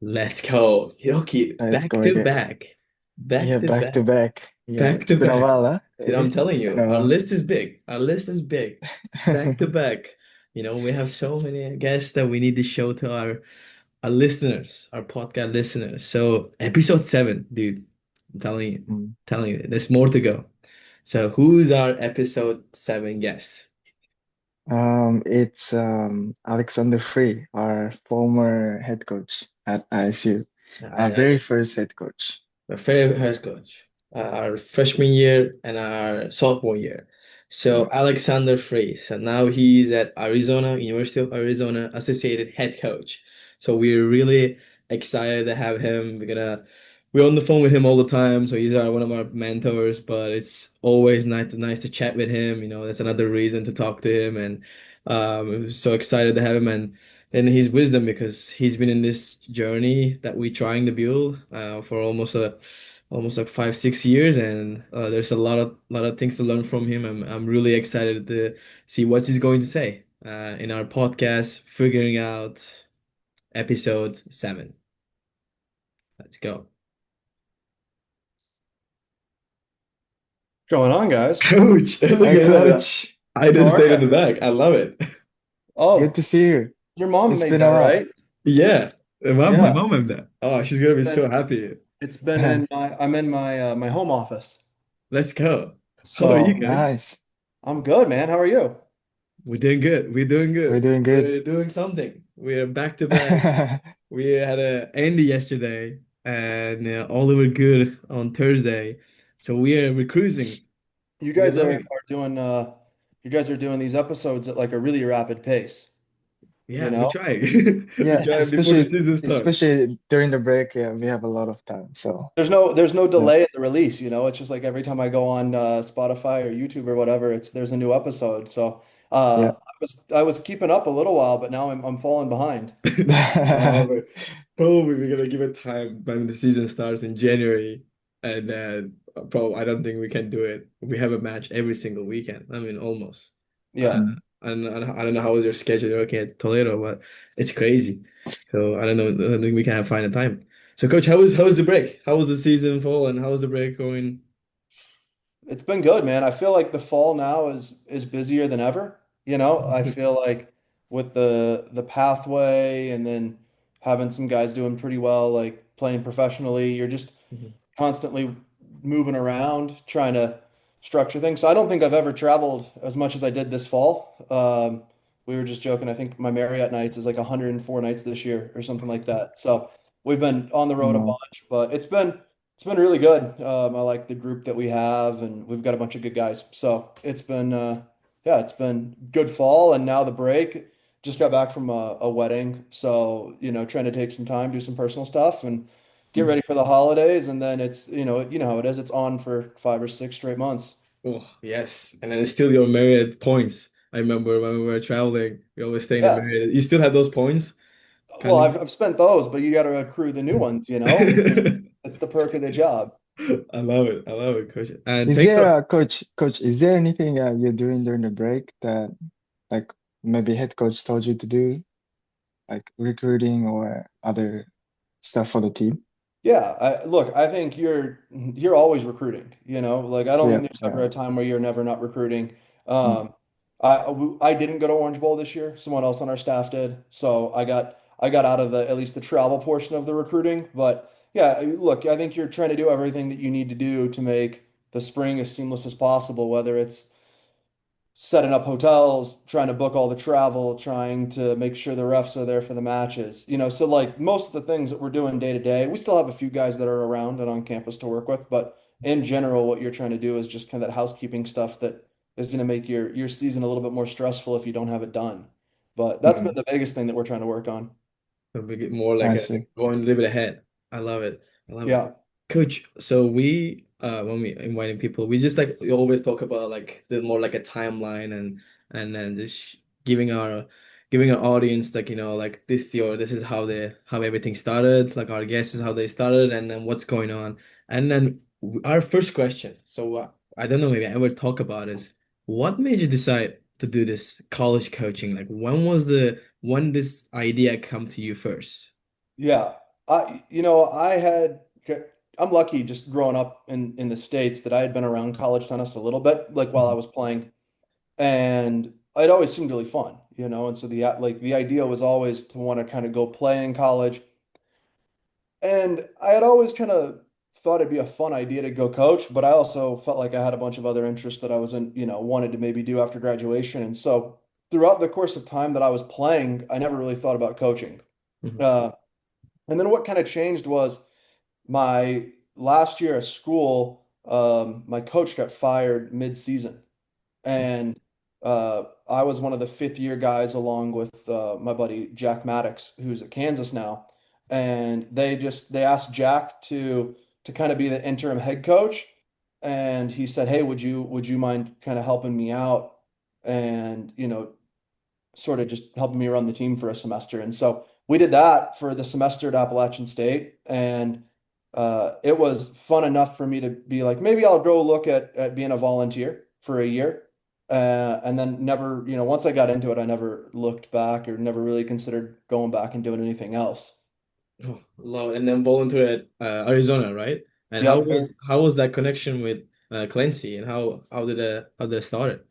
Let's go. Hiroki, Let's back go to again. back. Back Yeah, to back to back. back. Yeah, Back it's to been a back. while, huh? Dude, I'm telling It's been a you, our while. list is big. Our list is big. Back to back. We have so many guests that we need to show to our listeners, our podcast listeners. So episode 7, dude. I'm Mm. telling you, there's more to go. So who's our episode 7 guest? It's Alexander Free, our former head coach at ISU, our I very first head coach. our favorite head coach, our freshman year and our sophomore year. Yeah. So Alexander Frey. So now he's at Arizona, University of Arizona, associated head coach. So we're really excited to have him. We're on the phone with him all the time. So he's one of our mentors, but it's always nice to chat with him. That's another reason to talk to him. And we're so excited to have him and his wisdom because he's been in this journey that we're trying to build for almost like 5 6 years, and there's a lot of things to learn from him. I'm really excited to see what he's going to say in our podcast, figuring out episode 7. Let's go. Yeah. Going on, guys? Coach, look Hi, at that. coach. I How just are stayed in you? the back. I love it. Good Oh, to see you. your mom It's made been a that, while. right? Yeah, my Yeah. mom and that. Oh, she's gonna It's be so been happy. it's been in my I'm in my home office. Let's go. How are you So guys? Nice. I'm good, man. How are you? We're doing good. We're doing We're good. doing good. We're doing something. We're back to back. We had a Andy yesterday, and all over good on Thursday. So we are recruiting. You We're guys are, loving it. are doing you guys are doing these episodes at like a really rapid pace, you Yeah, we're know? trying. We're Yeah, trying before the especially season starts. especially during the break. Yeah, we have a lot of time. So There's no yeah, delay in the release, you know? It's just like every time I go on Spotify or YouTube or whatever, there's a new episode. So yeah. I was keeping up a little while, but now I'm falling behind. But probably we're gonna give it time when the season starts in January, and then probably I don't think we can do it. We have a match every single weekend. I mean, almost. Uh, Yeah. Mm. and I don't know how is your schedule working at Toledo, but it's crazy. So I don't know. I don't think we can find a time. So, coach, how was the break? How was the season fall, and how was the break going? It's been good, man. I feel like the fall now is busier than ever. You know, I feel like with the pathway and then having some guys doing pretty well, like playing professionally, you're just constantly moving around trying to structure things. So I don't think I've ever traveled as much as I did this fall. We were just joking. I think my Marriott nights is like 104 nights this year or something like that. So we've been on the road a No. bunch, but it's been really good. I like the group that we have, and we've got a bunch of good guys. So yeah, it's been good fall, and now the break. Just got back from a wedding, so trying to take some time, do some personal stuff, and get ready for the holidays. And then it's you know how it is. It's on for 5 or 6 straight months. Oh, yes. And then it's still your Marriott points. I remember when we were traveling, we always stay in the Yeah. Marriott. You still have those points? Well, Kind I've spent those, but you got to accrue the new ones, because of. it's the perk of the job. I love it. I love it, coach. And Is thanks there for a coach, is there anything you're doing during the break that like maybe head coach told you to do, like recruiting or other stuff for the team? Yeah, look, I think you're always recruiting, like I don't Yeah, think there's yeah. ever a time where you're never not recruiting. Mm. I didn't go to Orange Bowl this year. Someone else on our staff did. So I got out of the at least the travel portion of the recruiting. But yeah, look, I think you're trying to do everything that you need to do to make the spring as seamless as possible, whether it's setting up hotels, trying to book all the travel, trying to make sure the refs are there for the matches. So like most of the things that we're doing day to day, we still have a few guys that are around and on campus to work with, but in general, what you're trying to do is just kind of that housekeeping stuff that is going to make your season a little bit more stressful if you don't have it done. But that's been Mm. the biggest thing that we're trying to work on. to make it more like I a see. going a little bit ahead. I love it. I love it. Yeah. Coach, so we when we inviting people, we just like we always talk about like the more like a timeline and then just giving our audience like like this is how everything started, like our guesses how they started and then what's going on. And then our first question. So I don't know maybe I ever talk about is what made you decide to do this college coaching? Like when this idea come to you first? Yeah. I had, I'm lucky just growing up in the States that I had been around college tennis a little bit, like while I Mhm. was playing, and it always seemed really fun, and so the idea was always to want to kind of go play in college, and I had always kind of thought it'd be a fun idea to go coach, but I also felt like I had a bunch of other interests that I wasn't, wanted to maybe do after graduation, and so throughout the course of time that I was playing, I never really thought about coaching. Mhm. Uh, and then what kind of changed was my last year of school, my coach got fired mid-season, and I was one of the fifth year guys along with my buddy Jack Maddox, who's at Kansas now, and they asked Jack to kind of be the interim head coach, and he said, "Hey, would you mind kind of helping me out?" And sort of just helping me run the team for a semester. And so we did that for the semester at Appalachian State, and it was fun enough for me to be like, maybe I'll go look at being a volunteer for a year. And then never, once I got into it, I never looked back or never really considered going back and doing anything else. Oh, love. And then volunteer at Arizona, right? And Yep, very. how was that connection with Clancy, and how did it start?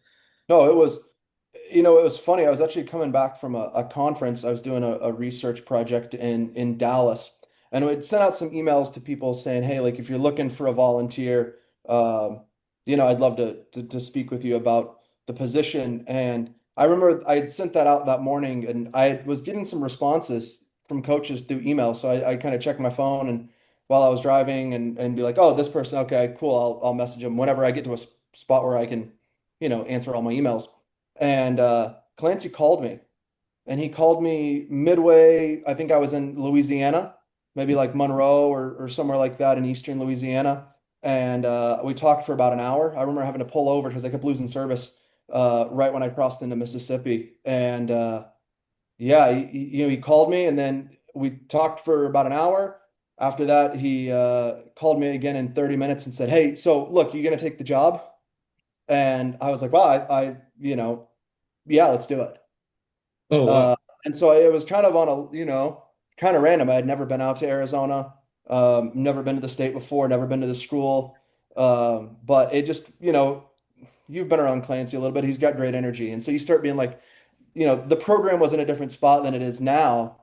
No, it was funny. I was actually coming back from a conference. I was doing a research project in Dallas, and we'd sent out some emails to people saying, "Hey, like if you're looking for a volunteer, um, I'd love to speak with you about the position." And I remember I had sent that out that morning, and I was getting some responses from coaches through email. So I kind of checked my phone and while I was driving and be like, "Oh, this person, okay, cool. I'll message them whenever I get to a spot where I can." Answer all my emails. And Clancy called me, and he called me midway. I think I was in Louisiana, maybe like Monroe or somewhere like that in eastern Louisiana. And we talked for about an hour. I remember having to pull over because I kept losing service right when I crossed into Mississippi. And yeah, he called me, and then we talked for about an hour. After that, he called me again in 30 minutes and said, "Hey, so look, you gonna take the job?" And I was like, "Wow, yeah, let's do it." Oh wow. Uh, and so it was kind of on a, kind of random. I had never been out to Arizona, never been to the state before, never been to the school. But it just, you've been around Clancy a little bit. He's got great energy. And so you start being like, the program was in a different spot than it is now.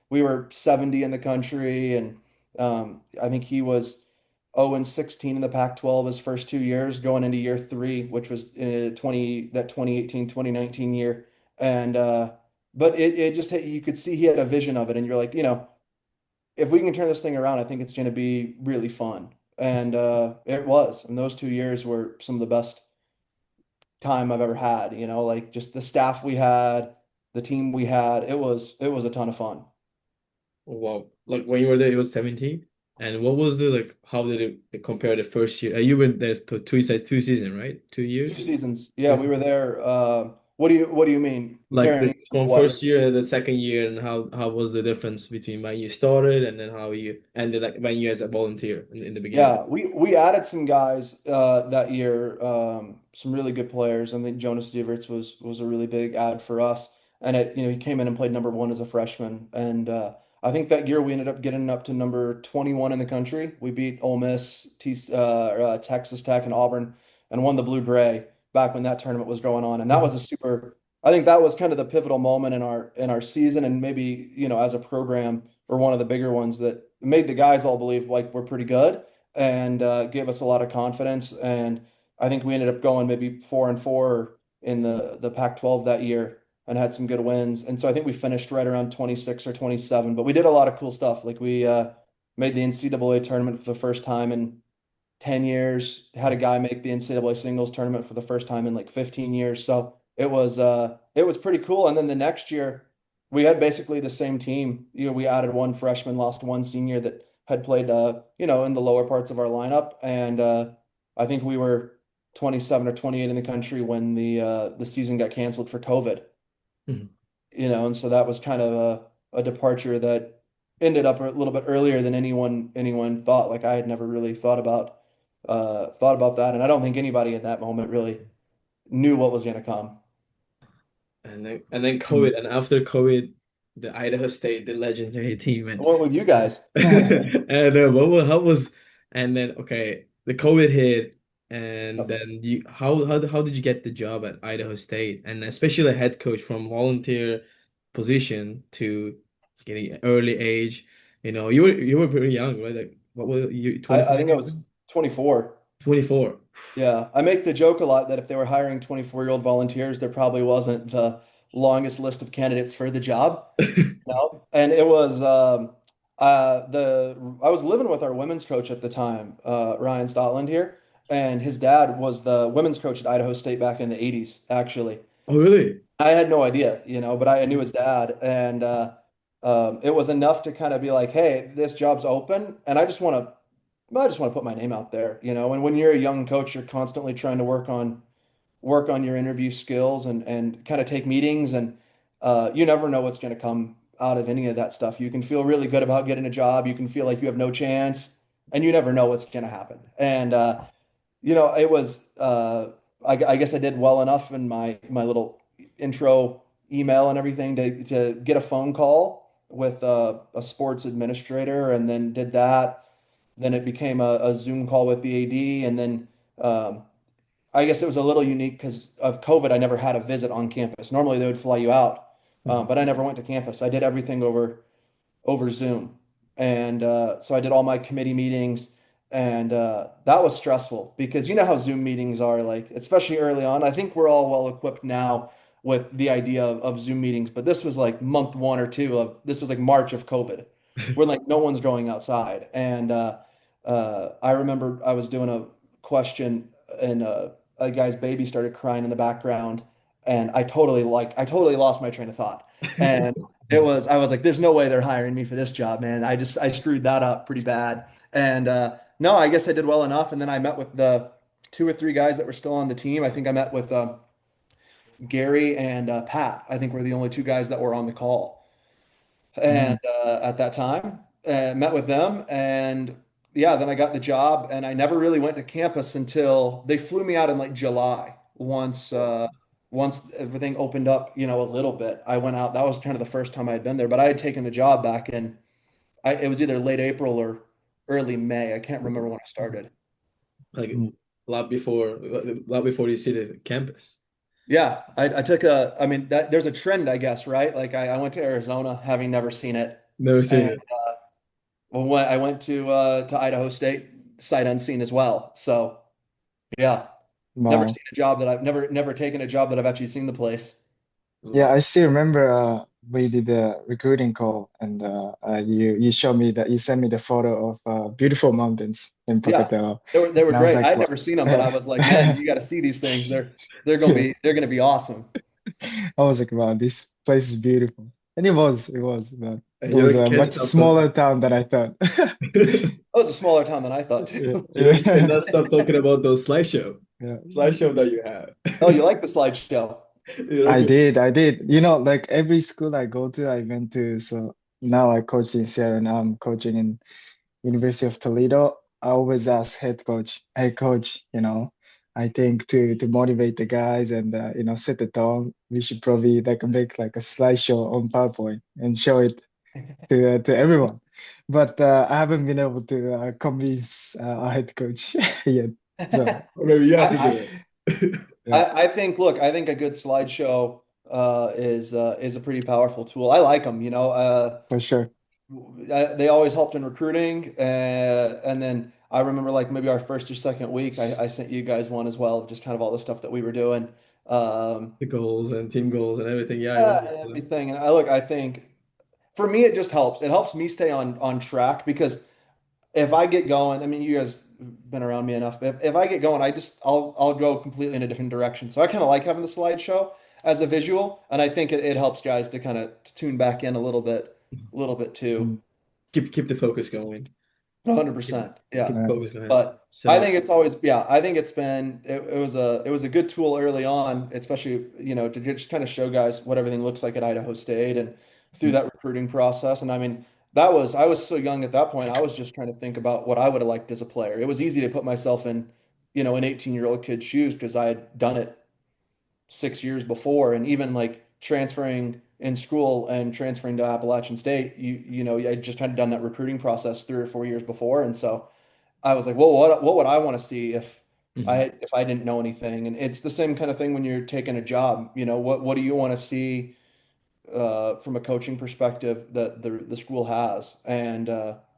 We were 70 in the country, and I think he was 0 and 16 in the Pac-12 his first 2 years, going into year three, which was 2018, 2019 year. And but it just you could see he had a vision of it, and you're like, if we can turn this thing around, I think it's going to be really fun. And it was. And those 2 years were some of the best time I've ever had, like just the staff we had, the team we had. It was a ton of fun. Oh, wow. Like when you were there, it was 17. And what was the like? How did it compare the first year? You were there to two seasons, right? 2 years. 2 seasons. Yeah, we were there. What do you mean? Like Comparing to from what? first year to the second year, and how was the difference between when you started and then how you ended, like when you as a volunteer in the beginning? Yeah, we added some guys that year, some really good players. I think Jonas Zieverts was a really big add for us, and he came in and played number one as a freshman, and I think that year we ended up getting up to number 21 in the country. We beat Ole Miss, Texas Tech, and Auburn, and won the Blue Gray back when that tournament was going on, and that was a super. I think that was kind of the pivotal moment in our season, and maybe as a program or one of the bigger ones that made the guys all believe like we're pretty good and gave us a lot of confidence. And I think we ended up going maybe 4-4 in the Pac-12 that year and had some good wins. And so I think we finished right around 26 or 27. But we did a lot of cool stuff. Like we made the NCAA tournament for the first time in 10 years. Had a guy make the NCAA singles tournament for the first time in like 15 years. So it was pretty cool. And then the next year we had basically the same team. We added one freshman, lost one senior that had played in the lower parts of our lineup. And I think we were 27 or 28 in the country when the season got canceled for COVID. Mhm. And so that was kind of a departure that ended up a little bit earlier than anyone thought. Like I had never really thought about that, and I don't think anybody at that moment really knew what was going to come. And then COVID, and after COVID, the Idaho State, the legendary team, I and went with you guys. and how was and then okay, the COVID hit, and then you how did you get the job at Idaho State, and especially a head coach from volunteer position to getting early age, you were pretty young, right? Like what were you, I 25 think I years was old? 24. 24. Yeah, I make the joke a lot that if they were hiring 24-year-old volunteers, there probably wasn't the longest list of candidates for the job. No, and it was the I was living with our women's coach at the time, Ryan Stotland here, and his dad was the women's coach at Idaho State back in the 80s, actually. Oh, really? I had no idea, but I knew his dad, and it was enough to kind of be like, hey, this job's open, and I just want to put my name out there, And when you're a young coach, you're constantly trying to work on your interview skills and kind of take meetings, and you never know what's going to come out of any of that stuff. You can feel really good about getting a job. You can feel like you have no chance, and you never know what's going to happen. And it was I guess I did well enough in my little intro email and everything to get a phone call with a sports administrator, and then did that. Then it became a Zoom call with the AD, and then um, I guess it was a little unique because of COVID. I never had a visit on campus. Normally they would fly you out, Mhm. but I never went to campus. I did everything over Zoom. And so I did all my committee meetings, and that was stressful because you know how Zoom meetings are like, especially early on. I think we're all well equipped now with the idea of Zoom meetings, but this was like month one or two of this is like March of COVID, where like no one's going outside. And I remember I was doing a question, and a guy's baby started crying in the background, and I totally lost my train of thought. And I was like, there's no way they're hiring me for this job, man. I screwed that up pretty bad. And no, I guess I did well enough. And then I met with the two or three guys that were still on the team. I think I met with Gary and Pat. I think we're the only two guys that were on the call. And Mm. at that time, met with them. And yeah, then I got the job, and I never really went to campus until they flew me out in like July. Once everything opened up, a little bit, I went out. That was kind of the first time I had been there, but I had taken the job back in, it was either late April or early May. I can't remember when I started. Like Mm. a lot before you see the campus. Yeah, I took I mean, there's a trend, I guess, right? Like I went to Arizona having never seen it. Never seen And it. I went to Idaho State sight unseen as well. So yeah, never Wow. seen a job that I've never taken a job that I've actually seen the place. Yeah, Mm. I still remember we did a recruiting call, and you showed me that you sent me the photo of beautiful mountains in Yeah, Pocatello, they were and I was great. I like, had what? never seen them, but I was like, man, you got to see these things. They're gonna be awesome. I was like, wow, this place is beautiful. And it was, but And it you was like a can't much stop talking. smaller town than I thought. That was a smaller town than I thought Yeah, too. You yeah, cannot stop talking about those yeah. slideshow that you have. Oh, you like the slideshow? You know, I good. did, I did. Like every school I go to, I went to. So now I coach in Sierra, now I'm coaching in University of Toledo. I always ask head coach, hey coach, I think to motivate the guys and set the tone, we should probably like make like a slideshow on PowerPoint and show it to everyone. But I haven't been able to convince our head coach yet. So Or maybe you have to I, do it. yeah, I think, look, I think a good slideshow is a pretty powerful tool. I like them, for sure. they always helped in recruiting, and then I remember like maybe our first or second week, I sent you guys one as well, just kind of all the stuff that we were doing, The goals and team goals and everything. Yeah, I yeah, remember. and everything. And I think for me it just helps. It helps me stay on track because if I get going, I mean, you guys have been around me enough. If I get going, I'll go completely in a different direction. So I kind of like having the slideshow as a visual, and I think it helps guys to kind of tune back in a little bit too. Mm, Keep the focus going. Keep, 100%. Yeah. keep the yeah. focus going. But I So think it's always, yeah, I think it was a good tool early on, especially, to just kind of show guys what everything looks like at Idaho State and through Mm, that recruiting process. And I mean, I was so young at that point. I was just trying to think about what I would have liked as a player. It was easy to put myself in, an 18-year-old kid's shoes because I had done it 6 years before. And even like transferring in school and transferring to Appalachian State, you know, I just had done that recruiting process 3 or 4 years before, and so I was like, well, what would I want to see Mhm. if I didn't know anything? And it's the same kind of thing when you're taking a job. You know, what do you want to see from a coaching perspective that the school has? And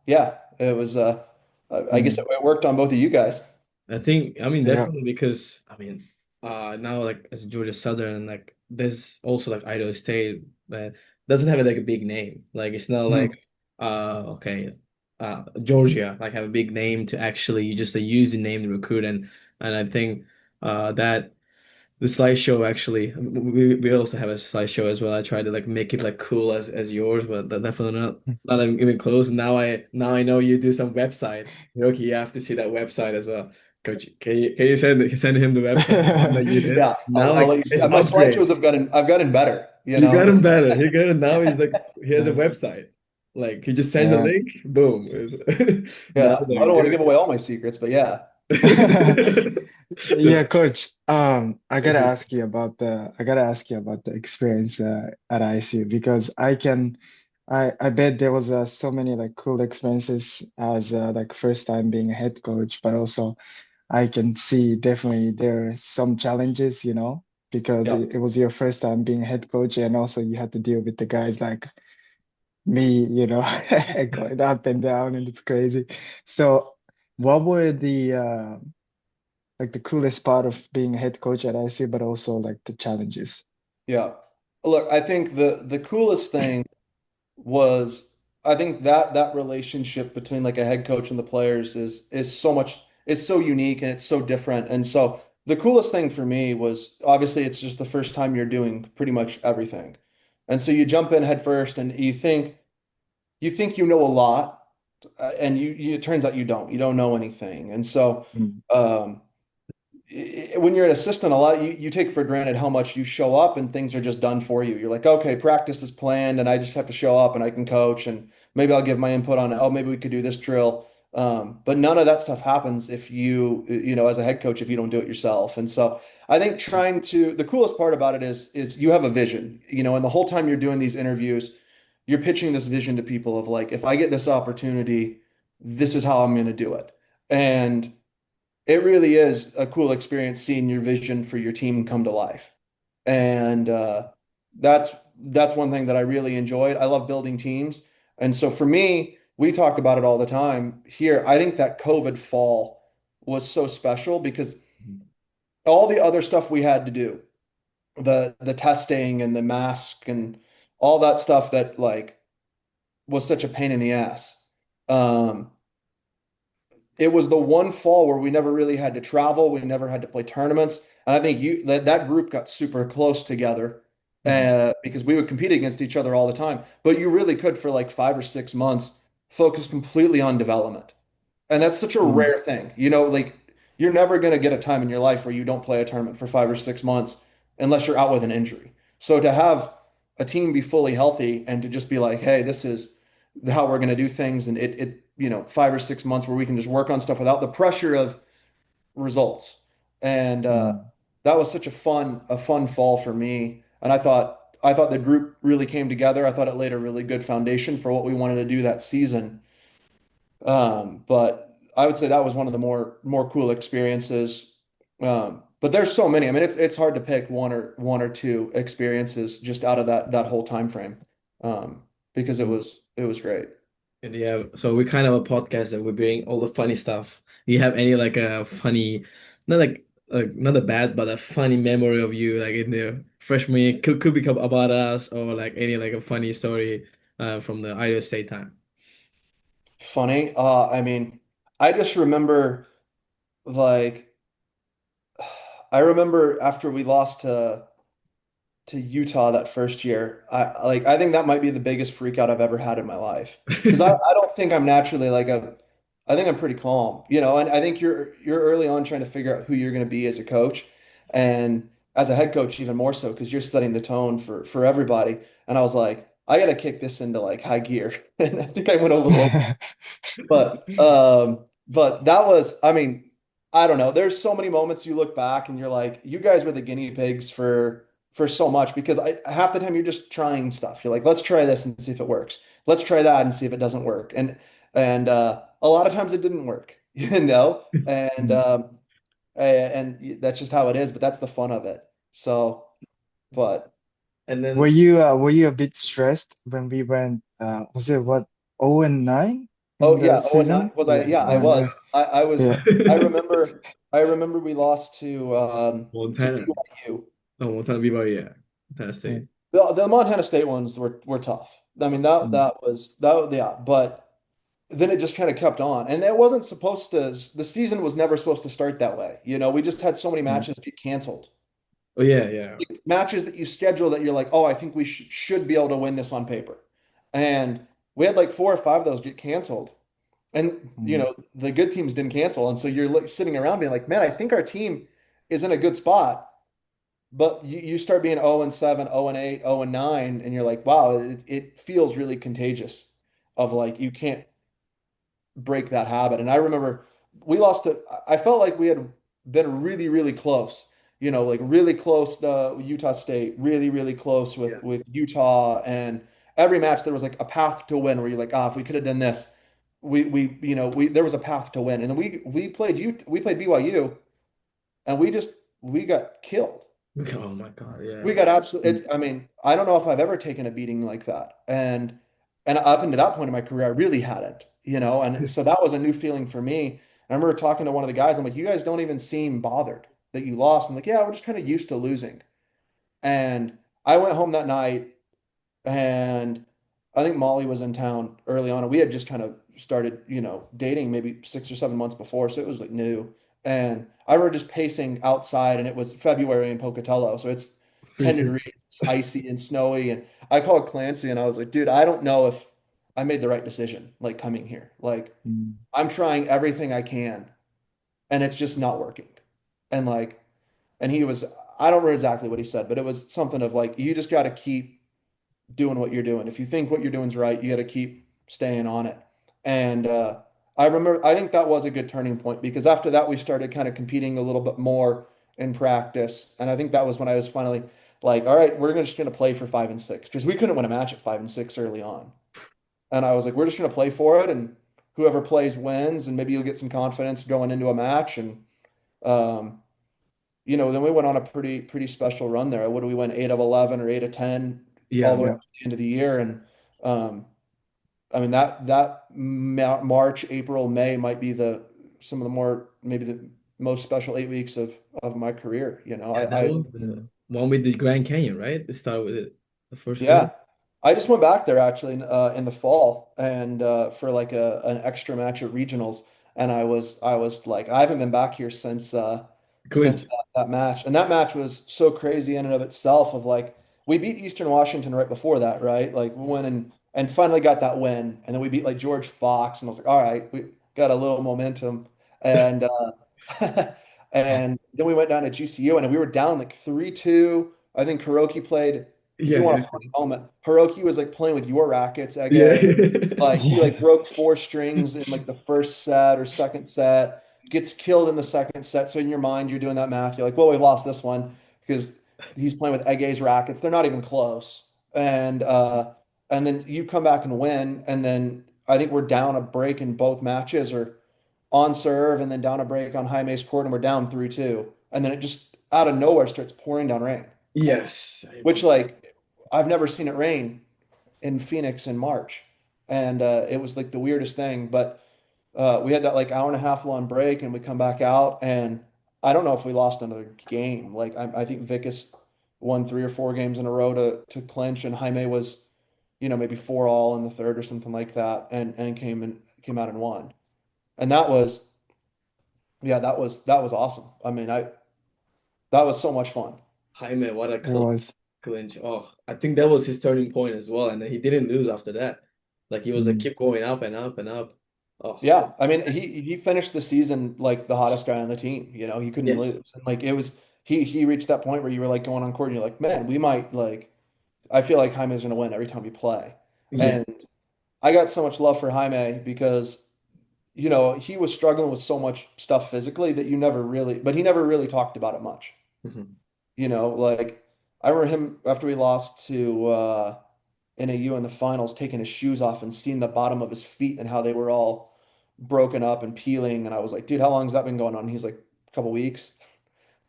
yeah, it was. I guess Mm, it worked on both of you guys. I mean, yeah. definitely because I mean, now like as Georgia Southern, like there's also like Idaho State that doesn't have like a big name. Like it's not Mm, like okay, Georgia like have a big name to actually you just use the name to recruit and I think that the slideshow actually we also have a slideshow as well. I tried to like make it like cool as yours, but definitely not even close. Now I know you do some website. Hiroki, you have to see that website as well. Coach, can you send him the website, the one that you did? Yeah, Now I'll like let you see. it's My slideshows upgrade. I've gotten better. You You got know. him better. He got him now. He's like he has a Nice. website. Like he just send the Yeah. link, boom. Now Yeah, I don't want to give like away all my secrets, but yeah. Yeah, coach. I gotta ask you about the experience at ICU because I bet there was so many like cool experiences as like first time being a head coach, but also I can see definitely there are some challenges, because Yeah. it was your first time being a head coach and also you had to deal with the guys like me, going up and down and it's crazy. So what were the like the coolest part of being a head coach at IC, but also like the challenges? Yeah. Look, I think the coolest thing was I think that relationship between like a head coach and the players is so much it's so unique and it's so different. And so the coolest thing for me was obviously it's just the first time you're doing pretty much everything. And so you jump in head first and you think you know a lot, and it turns out you don't. You don't know anything. And so Mm, um when you're an assistant, a lot you take for granted how much you show up and things are just done for you. You're like, okay, practice is planned, and I just have to show up and I can coach, and maybe I'll give my input on it. Oh, maybe we could do this drill. But none of that stuff happens if you know, as a head coach, if you don't do it yourself. And so I think the coolest part about it is you have a vision, you know, and the whole time you're doing these interviews, you're pitching this vision to people of like, if I get this opportunity, this is how I'm going to do it. And it really is a cool experience seeing your vision for your team come to life. And that's that's one thing that I really enjoyed. I love building teams. And so for me, we talk about it all the time here. I think that COVID fall was so special because all the other stuff we had to do, the testing and the mask and all that stuff that like was such a pain in the ass. Um, it was the one fall where we never really had to travel. We never had to play tournaments. And I think that group got super close together Mhm. because we would compete against each other all the time. But you really could for like 5 or 6 months focus completely on development. And that's such a mm, rare thing. You know, like you're never going to get a time in your life where you don't play a tournament for 5 or 6 months unless you're out with an injury. So to have a team be fully healthy and to just be like, hey, this is how we're going to do things, and you know, 5 or 6 months where we can just work on stuff without the pressure of results. And mm, that was such a fun fall for me. And I thought the group really came together. I thought it laid a really good foundation for what we wanted to do that season. But I would say that was one of the more cool experiences. But there's so many. I mean, it's hard to pick one or two experiences just out of that whole time frame. Because Mhm. it was great. And yeah, so we kind of a podcast that we bring all the funny stuff. Do you have any like a funny, not not a bad, but a funny memory of you like in the freshman year? Could become about us or like any like a funny story from the Idaho State time. Funny. I mean, I just remember like I remember after we lost to Utah that first year. I think that might be the biggest freak out I've ever had in my life. Because I don't think I'm naturally like a I think I'm pretty calm, you know, and I think you're early on trying to figure out who you're going to be as a coach and as a head coach even more so because you're setting the tone for everybody. And I was like, I got to kick this into like high gear. And I think I went a little over. But that was, I mean, I don't know. There's so many moments you look back and you're like, you guys were the guinea pigs for for so much because half the time you're just trying stuff. You're like, let's try this and see if it works. Let's try that and see if it doesn't work. And a lot of times it didn't work, you know, Mm. and that's just how it is. But that's the fun of it. So, but And then Were you a bit stressed when we went was it what 0 and 9 in oh the yeah, oh and nine season? was I? Yeah, Yeah, I yeah, was. I was. yeah. I remember. I remember we lost to Montana. BYU. Oh, Montana Viva, yeah. Montana Yeah. State. The Montana State ones were tough. I mean Mm. yeah, but then it just kind of kept on. And it wasn't supposed to, the season was never supposed to start that way. You know, we just had so many Mm. matches get canceled. Oh yeah, yeah. Matches that you schedule that you're like, oh, I think we should be able to win this on paper. And we had like 4 or 5 of those get canceled. And, you Mm. know, the good teams didn't cancel. And so you're like sitting around being like, man, I think our team is in a good spot. But you start being 0 and 7, 0 and 8, 0 and 9, and you're like, wow, it feels really contagious of like you can't break that habit. And I remember we lost to, I felt like we had been really, really close, you know, like really close to Utah State, really, really close Yeah. with Utah. And every match there was like a path to win where you're like, ah, if we could have done this, there was a path to win. And then we played BYU and we got killed. Oh my God, We yeah. got absolutely, Mm. I mean, I don't know if I've ever taken a beating like that. And up into that point in my career, I really hadn't, you know, and so that was a new feeling for me. And I remember talking to one of the guys, I'm like, you guys don't even seem bothered that you lost. I'm like, yeah, we're just kind of used to losing. And I went home that night and I think Molly was in town early on, and we had just kind of started, you know, dating maybe 6 or 7 months before, so it was like new. And I remember just pacing outside, and it was February in Pocatello, so it's 10 Freezing. degrees, it's icy and snowy. And I called Clancy, and I was like, dude, I don't know if I made the right decision, like coming here. Like, Mm. I'm trying everything I can, and it's just not working. And like, and he was, I don't remember exactly what he said, but it was something of like, you just got to keep doing what you're doing. If you think what you're doing is right, you got to keep staying on it. And I remember, I think that was a good turning point because after that, we started kind of competing a little bit more in practice. And I think that was when I was finally like, all right, just going to play for 5 and 6 because we couldn't win a match at 5 and 6 early on. And I was like, we're just going to play for it. And whoever plays wins. And maybe you'll get some confidence going into a match. And, um, you know, then we went on a pretty special run there. What do we win? 8 of 11 or 8 of 10 all Yeah. the way to Yeah. the end of the year. And um, I mean that March, April, May might be the some of the more maybe the most special 8 weeks of my career. You know, Yeah, that I was the one with the Grand Canyon, right? It started with it, the first yeah, one. I just went back there actually in the fall and for like an extra match at regionals, and I was like I haven't been back here since Clinch. that match, and that match was so crazy in and of itself. Of like we beat Eastern Washington right before that, right? Like we went and finally got that win, and then we beat like George Fox, and I was like, all right, we got a little momentum, and and then we went down to GCU, and we were down like 3-2. I think Hiroki played. If Yeah, you want yeah. a funny moment, Hiroki was like playing with your rackets, Yeah. Ege. Like he Yeah. like broke 4 strings in like the first set or second set, gets killed in the second set. So in your mind, you're doing that math. You're like, well, we lost this one because he's playing with Ege's rackets. They're not even close. And then you come back and win. And then I think we're down a break in both matches or on serve and then down a break on Jaime's court and we're down 3-2. And then it just out of nowhere starts pouring down rain, Yes, I which remember. like I've never seen it rain in Phoenix in March. And it was like the weirdest thing. But we had that like hour and a half long break and we come back out and I don't know if we lost another game. Like I think Vicus won 3 or 4 games in a row to clinch and Jaime was, you know, maybe 4-all in the third or something like that and came out and won. And that was yeah, that was awesome. I mean, that was so much fun. Jaime, what a It was. clinch. Oh, I think that was his turning point as well. And then he didn't lose after that. Like he was like Mm. keep going up and up and up. Oh, Yeah, I mean, he finished the season like the hottest guy on the team. You know, he couldn't yes. lose. And like it was he reached that point where you were like going on court and you're like, man, we might like I feel like Jaime's gonna win every time we play. Yeah. And I got so much love for Jaime because, you know, he was struggling with so much stuff physically that you never really, but he never really talked about it much. Mhm. You know, like I remember him after we lost to NAU in the finals, taking his shoes off and seeing the bottom of his feet and how they were all broken up and peeling. And I was like, dude, how long has that been going on? And he's like, a couple weeks.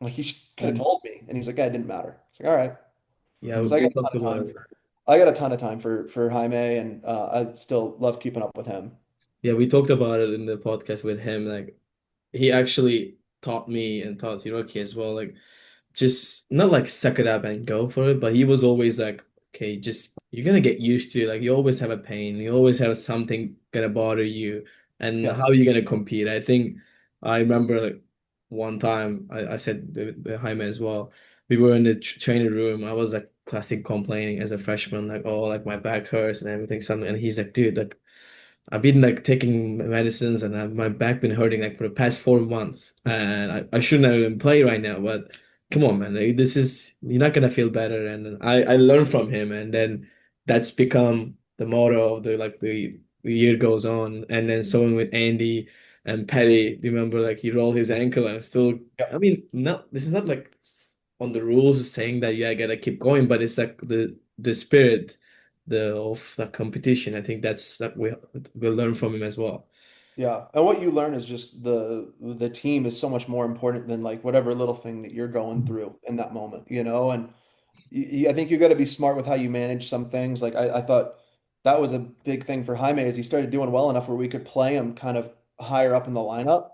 I'm like, you could have And told me. And he's like, yeah, it didn't matter. It's like, all right. yeah, So I we got a ton talked of about time it. I got a ton of time for Jaime, and I still love keeping up with him. Yeah, we talked about it in the podcast with him. Like he actually taught me and taught Hiroki as well. Like just not like suck it up and go for it, but he was always like, okay, just you're gonna get used to it. Like you always have a pain, you always have something gonna bother you, and Yeah. how are you gonna compete? I think I remember like one time I said the Jaime as well. We were in the training room. I was like classic complaining as a freshman, like oh like my back hurts and everything. Something, and he's like, dude, like I've been like taking medicines and my back been hurting like for the past 4 months and I shouldn't even play right now, but come on man, like, this is you're not gonna feel better. And then I learned from him, and then that's become the motto of the year goes on. And then sewing with Andy and Petty, do you remember like he rolled his ankle and still, I Yep. mean, not this is not like on the rules saying that yeah, I gotta keep going, but it's like the spirit the of the competition. I think that's that we'll learn from him as well. Yeah. And what you learn is just the team is so much more important than like whatever little thing that you're going through in that moment, you know? And I think you got to be smart with how you manage some things. Like I thought that was a big thing for Jaime is he started doing well enough where we could play him kind of higher up in the lineup.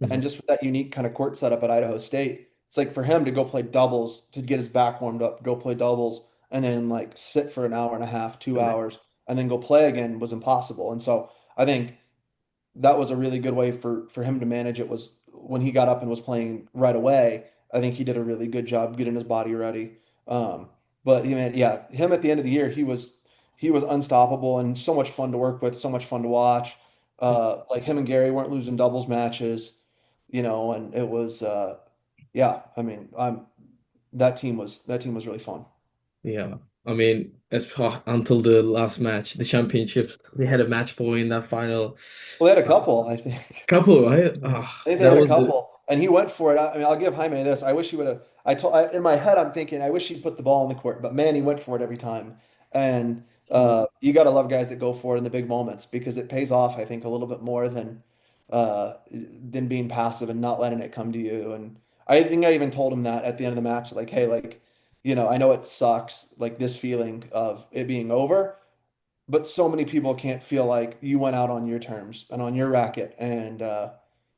And Mhm. just with that unique kind of court setup at Idaho State, it's like for him to go play doubles, to get his back warmed up, go play doubles, and then like sit for an hour and a half, 2 hours, and then go play again was impossible. And so I think that was a really good way for him to manage it was when he got up and was playing right away. I think he did a really good job getting his body ready. But he man, yeah, him at the end of the year, he was unstoppable and so much fun to work with, so much fun to watch. Like him and Gary weren't losing doubles matches, and it was yeah, I mean, that team was really fun. Yeah, I mean, until the last match, the championships, they had a match point in that final Well, they had a uh, couple, I think. couple, right? I think they That had a was the couple, and he went for it. I mean, I'll give Jaime this. I wish he would have. In my head, I'm thinking, I wish he'd put the ball in the court, but man, he went for it every time. And you got to love guys that go for it in the big moments because it pays off, I think, a little bit more than being passive and not letting it come to you. And I think I even told him that at the end of the match, like, hey, like, I know it sucks, like this feeling of it being over, but so many people can't feel like you went out on your terms and on your racket. And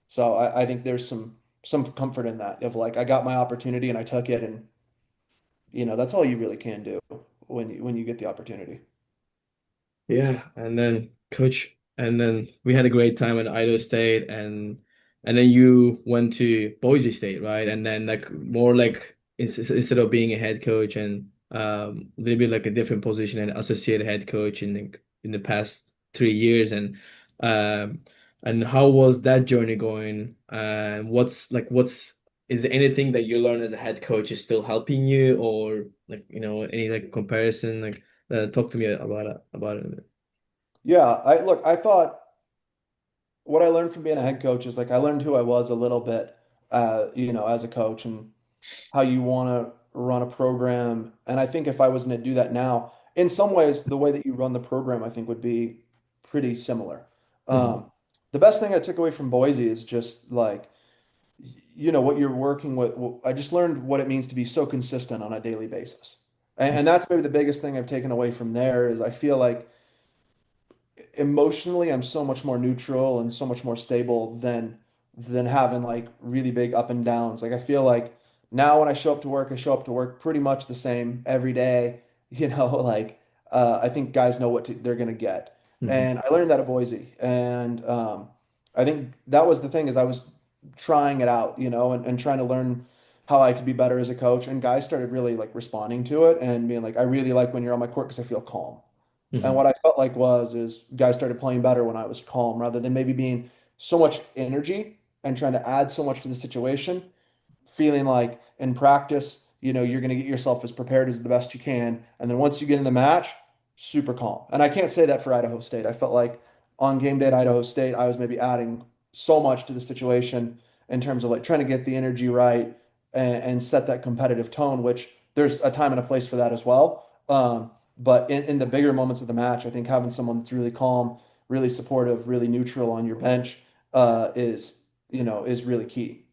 so I think there's some comfort in that of like I got my opportunity and I took it, and that's all you really can do when you get the opportunity. Yeah, and then coach, and then we had a great time at Idaho State, and then you went to Boise State, right? And then like more like instead of being a head coach and maybe like a different position, an associate head coach in the past 3 years, um and how was that journey going? What's is there anything that you learn as a head coach is still helping you, or like any like comparison like talk to me about it. Yeah, I thought what I learned from being a head coach is like I learned who I was a little bit, as a coach and how you want to run a program. And I think if I was going to do that now, in some ways, the way that you run the program, I think would be pretty similar. Mhm. Um, the best thing I took away from Boise is just like, what you're working with. I just learned what it means to be so consistent on a daily basis. And that's maybe the biggest thing I've taken away from there is I feel like emotionally I'm so much more neutral and so much more stable than having like really big up and downs. Like I feel like now when I show up to work, I show up to work pretty much the same every day. Like I think guys know they're gonna get. Mhm. And I learned that at Boise. And I think that was the thing is I was trying it out, and trying to learn how I could be better as a coach. And guys started really like responding to it and being like, I really like when you're on my court because I feel calm. And Mhm. what I felt like is guys started playing better when I was calm rather than maybe being so much energy and trying to add so much to the situation, feeling like in practice, you're going to get yourself as prepared as the best you can. And then once you get in the match, super calm. And I can't say that for Idaho State. I felt like on game day at Idaho State, I was maybe adding so much to the situation in terms of like trying to get the energy right and set that competitive tone, which there's a time and a place for that as well. But in the bigger moments of the match, I think having someone that's really calm, really supportive, really neutral on your bench is, is really key.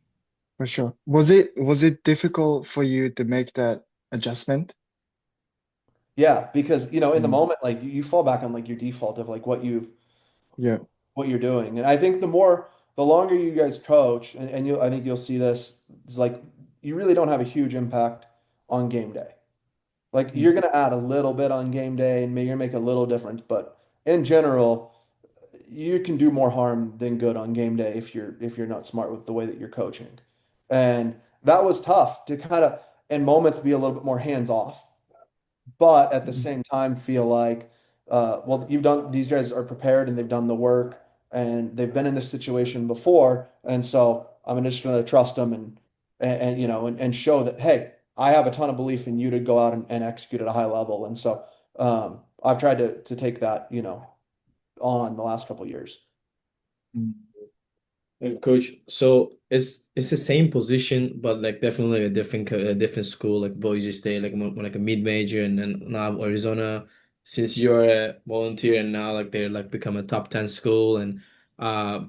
For sure. Was it difficult for you to make that adjustment? Yeah, because in the Mm, moment, like you fall back on like your default of like yeah. what you're doing. And I think the longer you guys coach, and I think you'll see this, it's like you really don't have a huge impact on game day. Like Mm, you're gonna add a little bit on game day and maybe you're gonna make a little difference, but in general, you can do more harm than good on game day if you're not smart with the way that you're coaching. And that was tough to kind of in moments be a little bit more hands off, but at the mm, same time feel like well, you've done these guys are prepared and they've done the work and they've been in this situation before, and so I'm just going to trust them and show that hey, I have a ton of belief in you to go out and execute at a high level, and so I've tried to take that on the last couple of years. mm. Coach, so it's the same position, but like definitely a different school, like Boise State, like more like a mid major, and then now Arizona. Since you're a volunteer and now like they're like become a top 10 school, and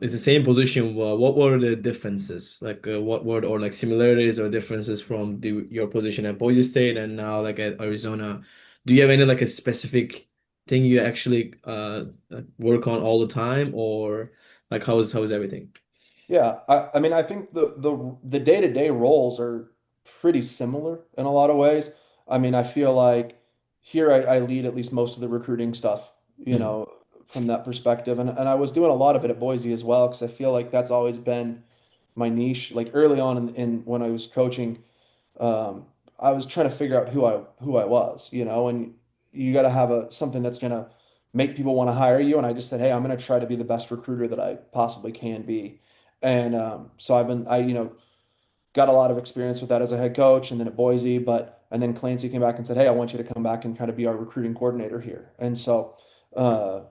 it's the same position. What were the differences? Like what were or like similarities or differences from your position at Boise State and now like at Arizona? Do you have any like a specific thing you actually work on all the time, or like how is everything? Yeah, I mean, I think the day-to-day roles are pretty similar in a lot of ways. I mean, I feel like here I lead at least most of the recruiting stuff, Mm. from that perspective. And I was doing a lot of it at Boise as well, because I feel like that's always been my niche. Like early on in when I was coaching, um, I was trying to figure out who I was, and you got to have a something that's gonna make people want to hire you. And I just said, hey, I'm gonna try to be the best recruiter that I possibly can be. And so I got a lot of experience with that as a head coach, and then at Boise, and then Clancy came back and said, hey, I want you to come back and kind of be our recruiting coordinator here. And so uh,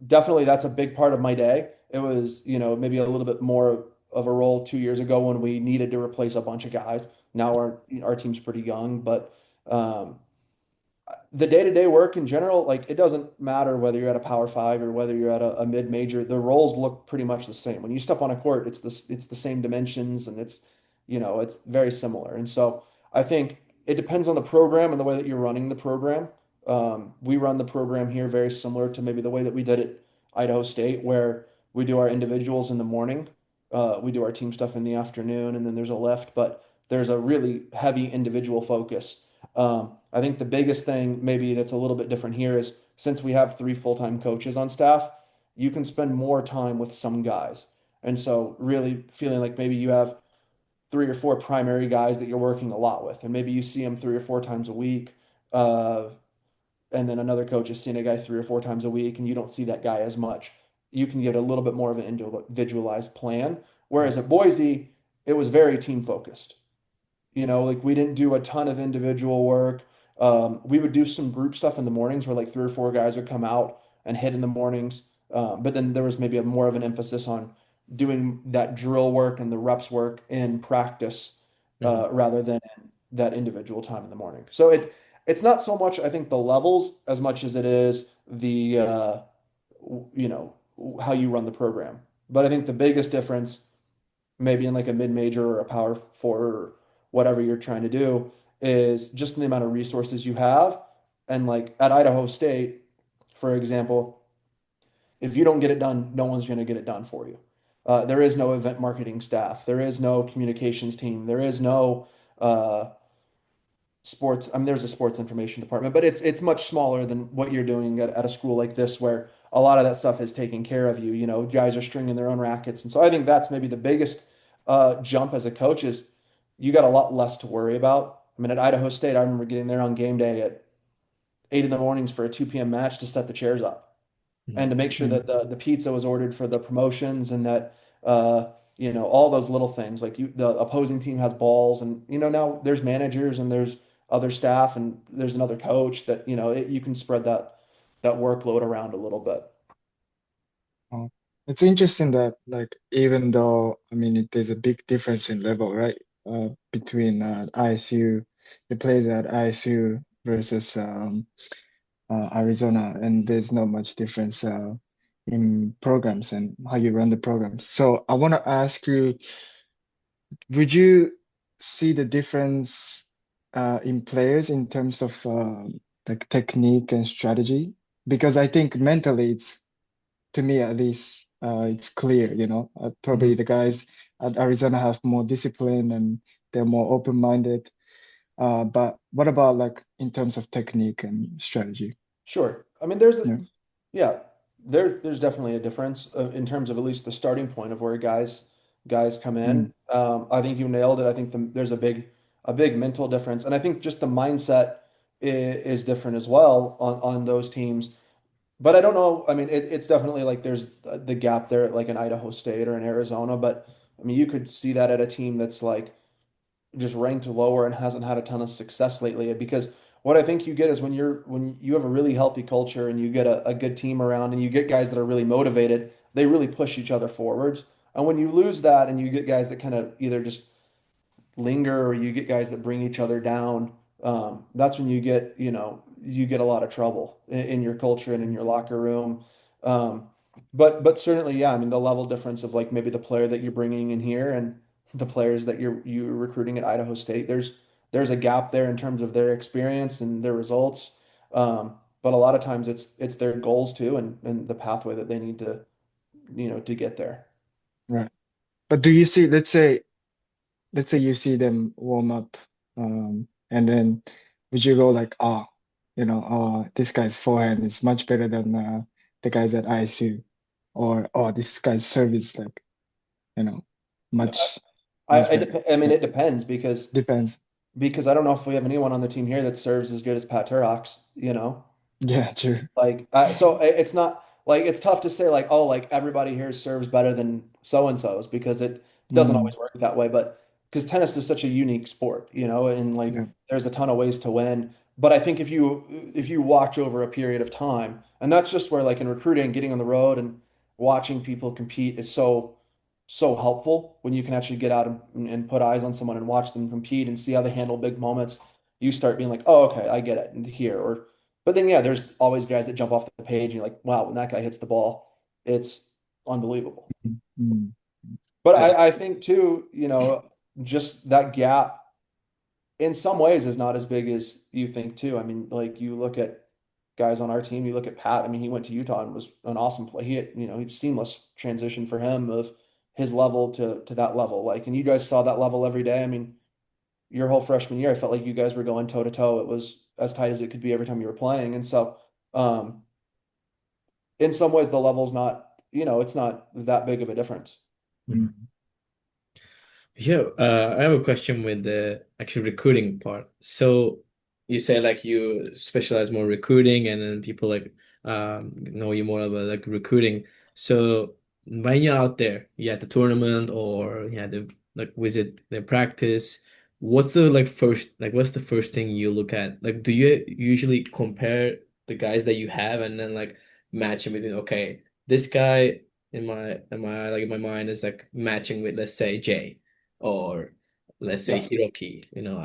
definitely that's a big part of my day. It was, maybe a little bit more of a role 2 years ago when we needed to replace a bunch of guys. Now our team's pretty young, but um, the day-to-day work in general, like it doesn't matter whether you're at a Power Five or whether you're at a mid-major, the roles look pretty much the same. When you step on a court, it's the same dimensions and it's very similar. And so I think it depends on the program and the way that you're running the program. We run the program here very similar to maybe the way that we did at Idaho State, where we do our individuals in the morning, we do our team stuff in the afternoon, and then there's a lift, but there's a really heavy individual focus. I think the biggest thing maybe that's a little bit different here is since we have three full-time coaches on staff, you can spend more time with some guys. And so really feeling like maybe you have three or four primary guys that you're working a lot with, and maybe you see them three or four times a week. Uh, and then another coach is seeing a guy three or four times a week, and you don't see that guy as much. You can get a little bit more of an individualized plan. Whereas at Boise, it was very team focused. Like we didn't do a ton of individual work. We would do some group stuff in the mornings where like three or four guys would come out and hit in the mornings. But then there was maybe more of an emphasis on doing that drill work and the reps work in practice Mhm. rather than in that individual time in the morning. So it's not so much, I think, the levels as much as it is the you know how you run the program. But I think the biggest difference maybe in like a mid-major or a power four or whatever you're trying to do is just the amount of resources you have. And like at Idaho State, for example, if you don't get it done, no one's going to get it done for you. There is no event marketing staff. There is no communications team. There is no uh, sports. I mean, there's a sports information department, but it's much smaller than what you're doing at a school like this, where a lot of that stuff is taken care of you. Guys are stringing their own rackets, and so I think that's maybe the biggest jump as a coach is you got a lot less to worry about. I mean, at Idaho State, I remember getting there on game day at 8 in the mornings for a 2 p.m. match to set the chairs up and to make sure Mm. that the pizza was ordered for the promotions and that uh, all those little things like the opposing team has balls and now there's managers and there's other staff and there's another coach that you can spread that workload around a little bit. Oh, it's interesting that like even though I mean there's a big difference in level, right? Between ISU the players at ISU versus Arizona, and there's not much difference in programs and how you run the programs. So I want to ask you, would you see the difference in players in terms of like technique and strategy? Because I think mentally, it's to me at least, it's clear. Probably Mhm. the guys at Arizona have more discipline and they're more open-minded. But what about like in terms of technique and strategy? Sure. I mean, there's Yeah. yeah, there's definitely a difference in terms of at least the starting point of where guys come Mm, in. I think you nailed it. I think there's a big mental difference, and I think just the mindset is different as well on those teams. But I don't know. I mean, it's definitely like there's the gap there at like an Idaho State or an Arizona. But I mean, you could see that at a team that's like just ranked lower and hasn't had a ton of success lately. Because what I think you get is when you have a really healthy culture and you get a good team around and you get guys that are really motivated, they really push each other forwards. And when you lose that and you get guys that kind of either just linger or you get guys that bring each other down, that's when you get a lot of trouble in your culture and in your locker room. Um, but certainly, yeah, I mean the level difference of like maybe the player that you're bringing in here and the players that you're recruiting at Idaho State, there's a gap there in terms of their experience and their results. But a lot of times it's their goals too and the pathway that they need to get there. right. But do you see, let's say you see them warm up, and then would you go like, this guy's forehand is much better than the guys at ISU, or this guy's service like, you know, much much better. I mean Yeah, it depends because depends. I don't know if we have anyone on the team here that serves as good as Pat Turok's. Yeah, true. Like, it's not like it's tough to say like, oh, like everybody here serves better than so and so's because it doesn't Mm, always work that way. But because tennis is such a unique sport, and like yeah. there's a ton of ways to win. But I think if you watch over a period of time, and that's just where like in recruiting, getting on the road and watching people compete is so helpful when you can actually get out and put eyes on someone and watch them compete and see how they handle big moments. You start being like, oh, okay, I get it, and here or but then, yeah, there's always guys that jump off the page and you're like, wow, when that guy hits the ball, it's unbelievable. Mm, But yeah. I think too, just that gap in some ways is not as big as you think too. I mean, like you look at guys on our team, you look at Pat. I mean, he went to Utah and was an awesome play. He seamless transition for him of his level to that level. Like, and you guys saw that level every day. I mean, your whole freshman year, I felt like you guys were going toe to toe. It was as tight as it could be every time you were playing. And so, um, in some ways the level's it's not that big of a difference. Mhm. Yeah, I have a question with the actual recruiting part. So you say like you specialize more recruiting and then people like know you more about like recruiting. So when you're out there, you at the tournament or you had to like visit the practice, what's the first thing you look at? Like do you usually compare the guys that you have and then like match them between okay, this guy in my mind is like matching with let's say Jay or let's say Yeah. Hiroki,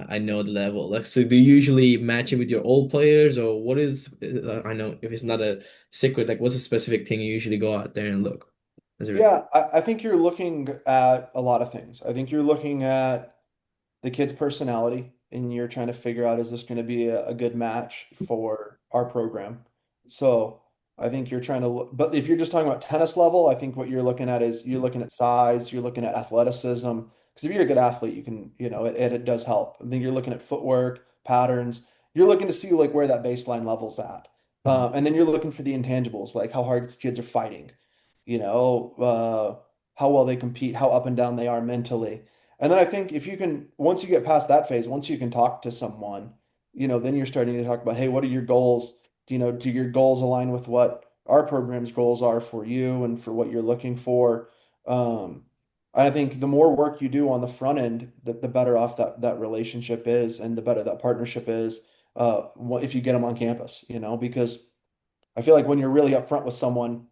I know the level. Like, so do you usually match it with your old players, or what is? I know if it's not a secret, like what's a specific thing you usually go out there and look? Is it? Yeah, I think you're looking at a lot of things. I think you're looking at the kid's personality and you're trying to figure out is this going to be a good match for our program. So I think you're trying to look, but if you're just talking about tennis level, I think what you're looking at is you're looking at size, you're looking at athleticism. Because if you're a good athlete, you can, it does help. I think you're looking at footwork, patterns. You're looking to see like where that baseline level's at. And then you're looking for the intangibles, like how hard kids are fighting, how well they compete, how up and down they are mentally. And then I think if you can, once you get past that phase, once you can talk to someone, then you're starting to talk about, hey, what are your goals? Do your goals align with what our program's goals are for you and for what you're looking for? Um, I think the more work you do on the front end, the better off that relationship is and the better that partnership is if you get them on campus, because I feel like when you're really upfront with someone,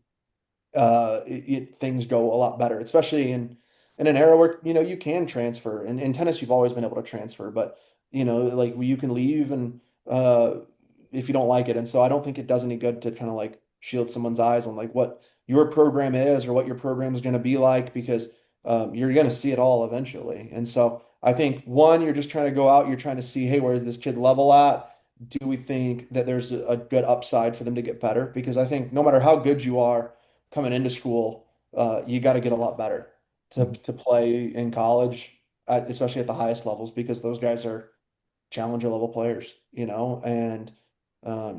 things go a lot better, especially in an era where you can transfer. In tennis, you've always been able to transfer, but like you can leave and uh if you don't like it. And so I don't think it does any good to kind of like shield someone's eyes on like what your program is or what your program is going to be like because you're going to see it all eventually. And so I think one, you're just trying to go out, you're trying to see, hey, where is this kid level at? Do we think that there's a good upside for them to get better? Because I think no matter how good you are coming into school, you got to get a lot better to play in college, especially at the highest levels, because those guys are challenger level players, and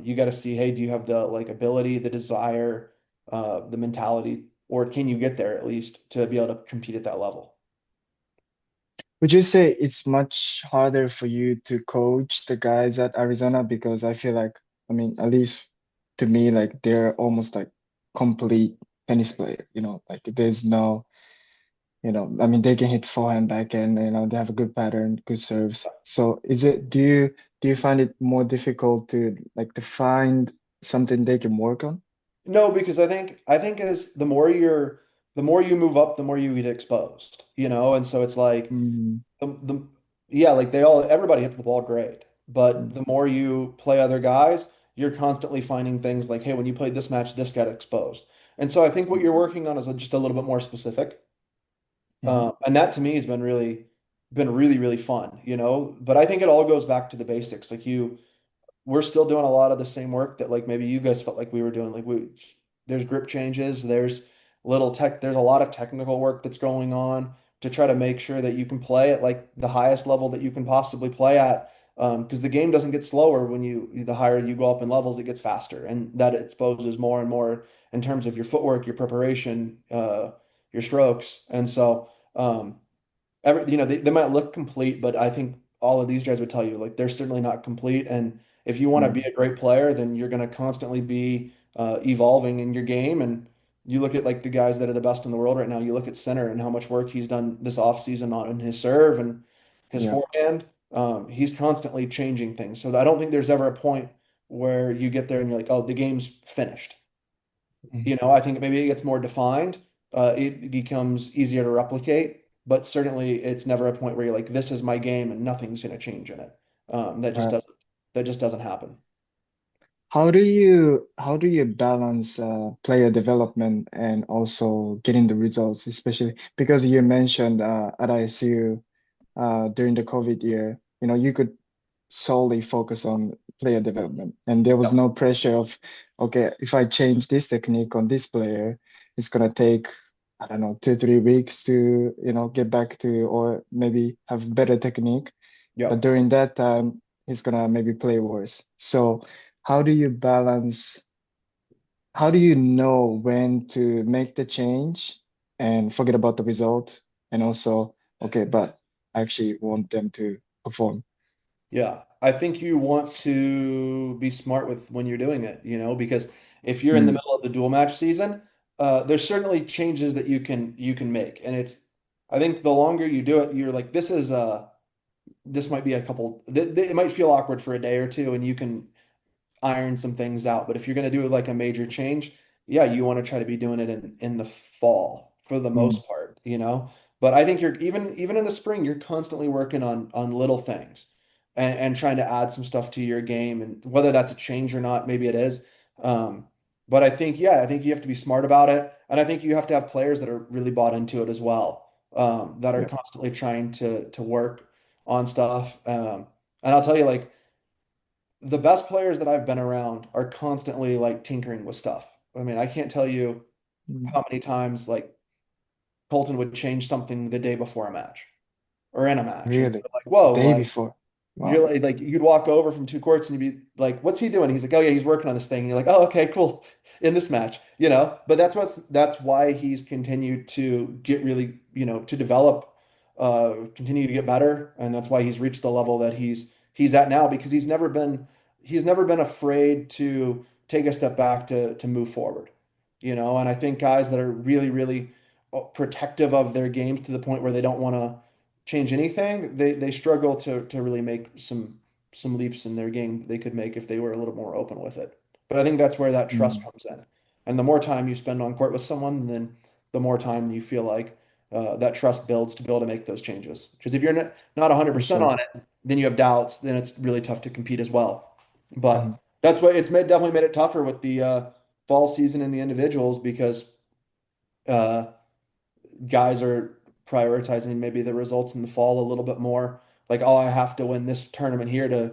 you got to see, hey, do you have the like ability, the desire, the mentality, or can you get there at least to be able to compete at that level? Would you say it's much harder for you to coach the guys at Arizona? Because I feel like, I mean, at least to me, like they're almost like complete tennis player, like there's no, I mean, they can hit forehand, backhand, they have a good pattern, good serves. So do you find it more difficult to like to find something they can work on? No, because I think as the more you move up, the more you get exposed, and so it's like Mm, the yeah, like everybody hits the ball great, but mm, the more you play other guys, you're constantly finding things like, hey, when you played this match, this got exposed. And so I think what you're working on is just a little bit more specific. mhm. And that to me has been really, really fun, But I think it all goes back to the basics. Like we're still doing a lot of the same work that like maybe you guys felt like we were doing. There's grip changes, there's a lot of technical work that's going on to try to make sure that you can play at like the highest level that you can possibly play at. Because the game doesn't get slower the higher you go up in levels, it gets faster, and that exposes more and more in terms of your footwork, your preparation, your strokes, and so. They might look complete, but I think all of these guys would tell you like they're certainly not complete. And if you want to be Mm, a great player, then you're going to constantly be evolving in your game. And you look at like the guys that are the best in the world right now. You look at Center and how much work he's done this offseason on his serve and his yeah. forehand. He's constantly changing things. So I don't think there's ever a point where you get there and you're like, oh, the game's finished. Mm, I think maybe it gets more defined. It becomes easier to replicate, but certainly it's never a point where you're like, this is my game and nothing's going to change in it. That just right. doesn't happen. How do you balance player development and also getting the results, especially because you mentioned at ISU during the COVID year, you could solely focus on player development, and there was Yep. no pressure of, okay, if I change this technique on this player, it's gonna take, I don't know, 2, 3 weeks to, get back to or maybe have better technique. But Yep. during that time, he's gonna maybe play worse. So how do you balance, how do you know when to make the change and forget about the result? And also, okay, but I actually want them to perform. Yeah. I think you want to be smart with when you're doing it, because if you're in the Mm, middle of the dual match season, there's certainly changes that you can make. And I think the longer you do it, you're like, this might be it might feel awkward for a day or two, and you can iron some things out. But if you're going to do like a major change, yeah, you want to try to be doing it in the fall for the mm, most part. But I think you're even in the spring, you're constantly working on little things and trying to add some stuff to your game, and whether that's a change or not, maybe it is. Um, but I think you have to be smart about it, and I think you have to have players that are really bought into it as well, that are yeah. constantly trying to work on stuff. And I'll tell you, like the best players that I've been around are constantly like tinkering with stuff. I mean, I can't tell you Mm, how many times like Colton would change something the day before a match or in a match, and really? you're like, The whoa, day like before. you're Wow. like you'd walk over from two courts and you'd be like, what's he doing? He's like, oh yeah, he's working on this thing. And you're like, oh okay, cool. In this match. But that's why he's continued to get really, to develop, continue to get better, and that's why he's reached the level that he's at now because he's never been afraid to take a step back to move forward. And I think guys that are really, really protective of their games to the point where they don't want to change anything, they struggle to really make some leaps in their game that they could make if they were a little more open with it. But I think that's where that trust Mm, comes in. And the more time you spend on court with someone, then the more time you feel like, that trust builds to be able to make those changes. Because if you're not For 100% sure. on it, then you have doubts, then it's really tough to compete as well. Mhm. But that's what definitely made it tougher with the fall season and the individuals because uh, guys are prioritizing maybe the results in the fall a little bit more. Like, oh, I have to win this tournament here to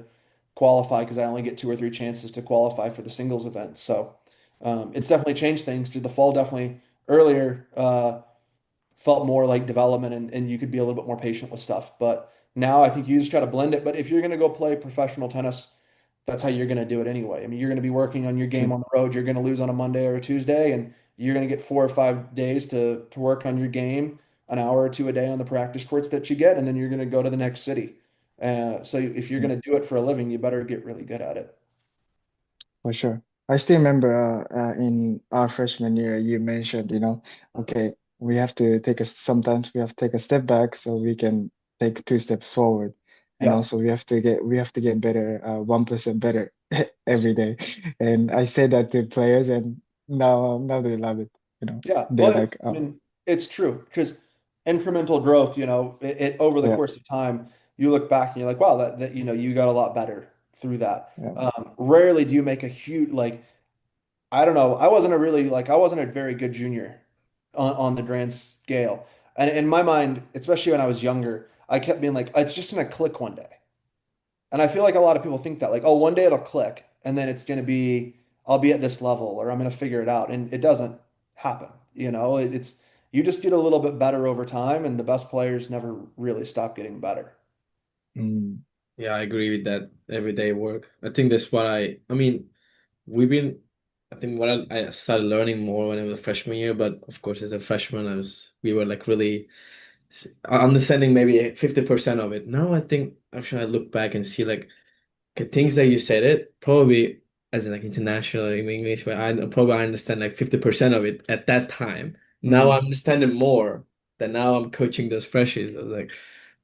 qualify because I only get two or three chances to qualify for the singles event. So it's definitely changed things. The fall definitely earlier felt more like development and you could be a little bit more patient with stuff. But now I think you just try to blend it. But if you're going to go play professional tennis, that's how you're going to do it anyway. I mean, you're going to be working on your game True. on the road. You're going to lose on a Monday or a Tuesday, and you're going to get 4 or 5 days to work on your game, an hour or two a day on the practice courts that you get, and then you're going to go to the next city. So if you're Mm. going to do it for a living, you better get really good at it. For sure. I still remember in our freshman year, you mentioned, okay, we have to sometimes we have to take a step back so we can take 2 steps forward. And Yeah. also we have to get better, 1% better every day. And I say that to players and now they love it. Yeah. They're Well, like, I oh, mean, it's true because incremental growth, it over the yeah, course of time, you look back and you're like, wow, you got a lot better through that. yeah. Rarely do you make a huge, like, I don't know. I wasn't a very good junior on the grand scale. And in my mind, especially when I was younger, I kept being like, it's just gonna click one day. And I feel like a lot of people think that, like, oh, one day it'll click, and then it's gonna be, I'll be at this level, or I'm gonna figure it out. And it doesn't happen. It's you just get a little bit better over time, and the best players never really stop getting better. Mm, Yeah, I agree with that everyday work. I think that's what I mean, we've been, I think what I started learning more when I was freshman year, but of course, as a freshman, we were like really understanding maybe 50% of it. Now I think actually I look back and see like okay, things that you said it probably as in like international in English, but I understand like 50% of it at that time. Now Mhm. I understand it more than now I'm coaching those freshies. I was like,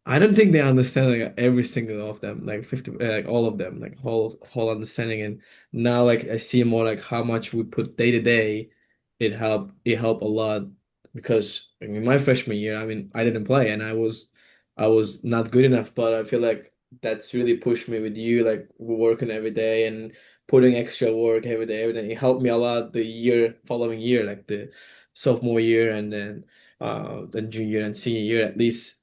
I don't think they understand like every single of them, like 50, like all of them, like whole understanding. And now like I see more like how much we put day to day, it helped a lot because in my freshman year, I mean, I didn't play and I was not good enough, but I feel like that's really pushed me with you, like working every day and putting extra work every day, everything. It helped me a lot the following year, like the sophomore year and then the junior and senior year, at least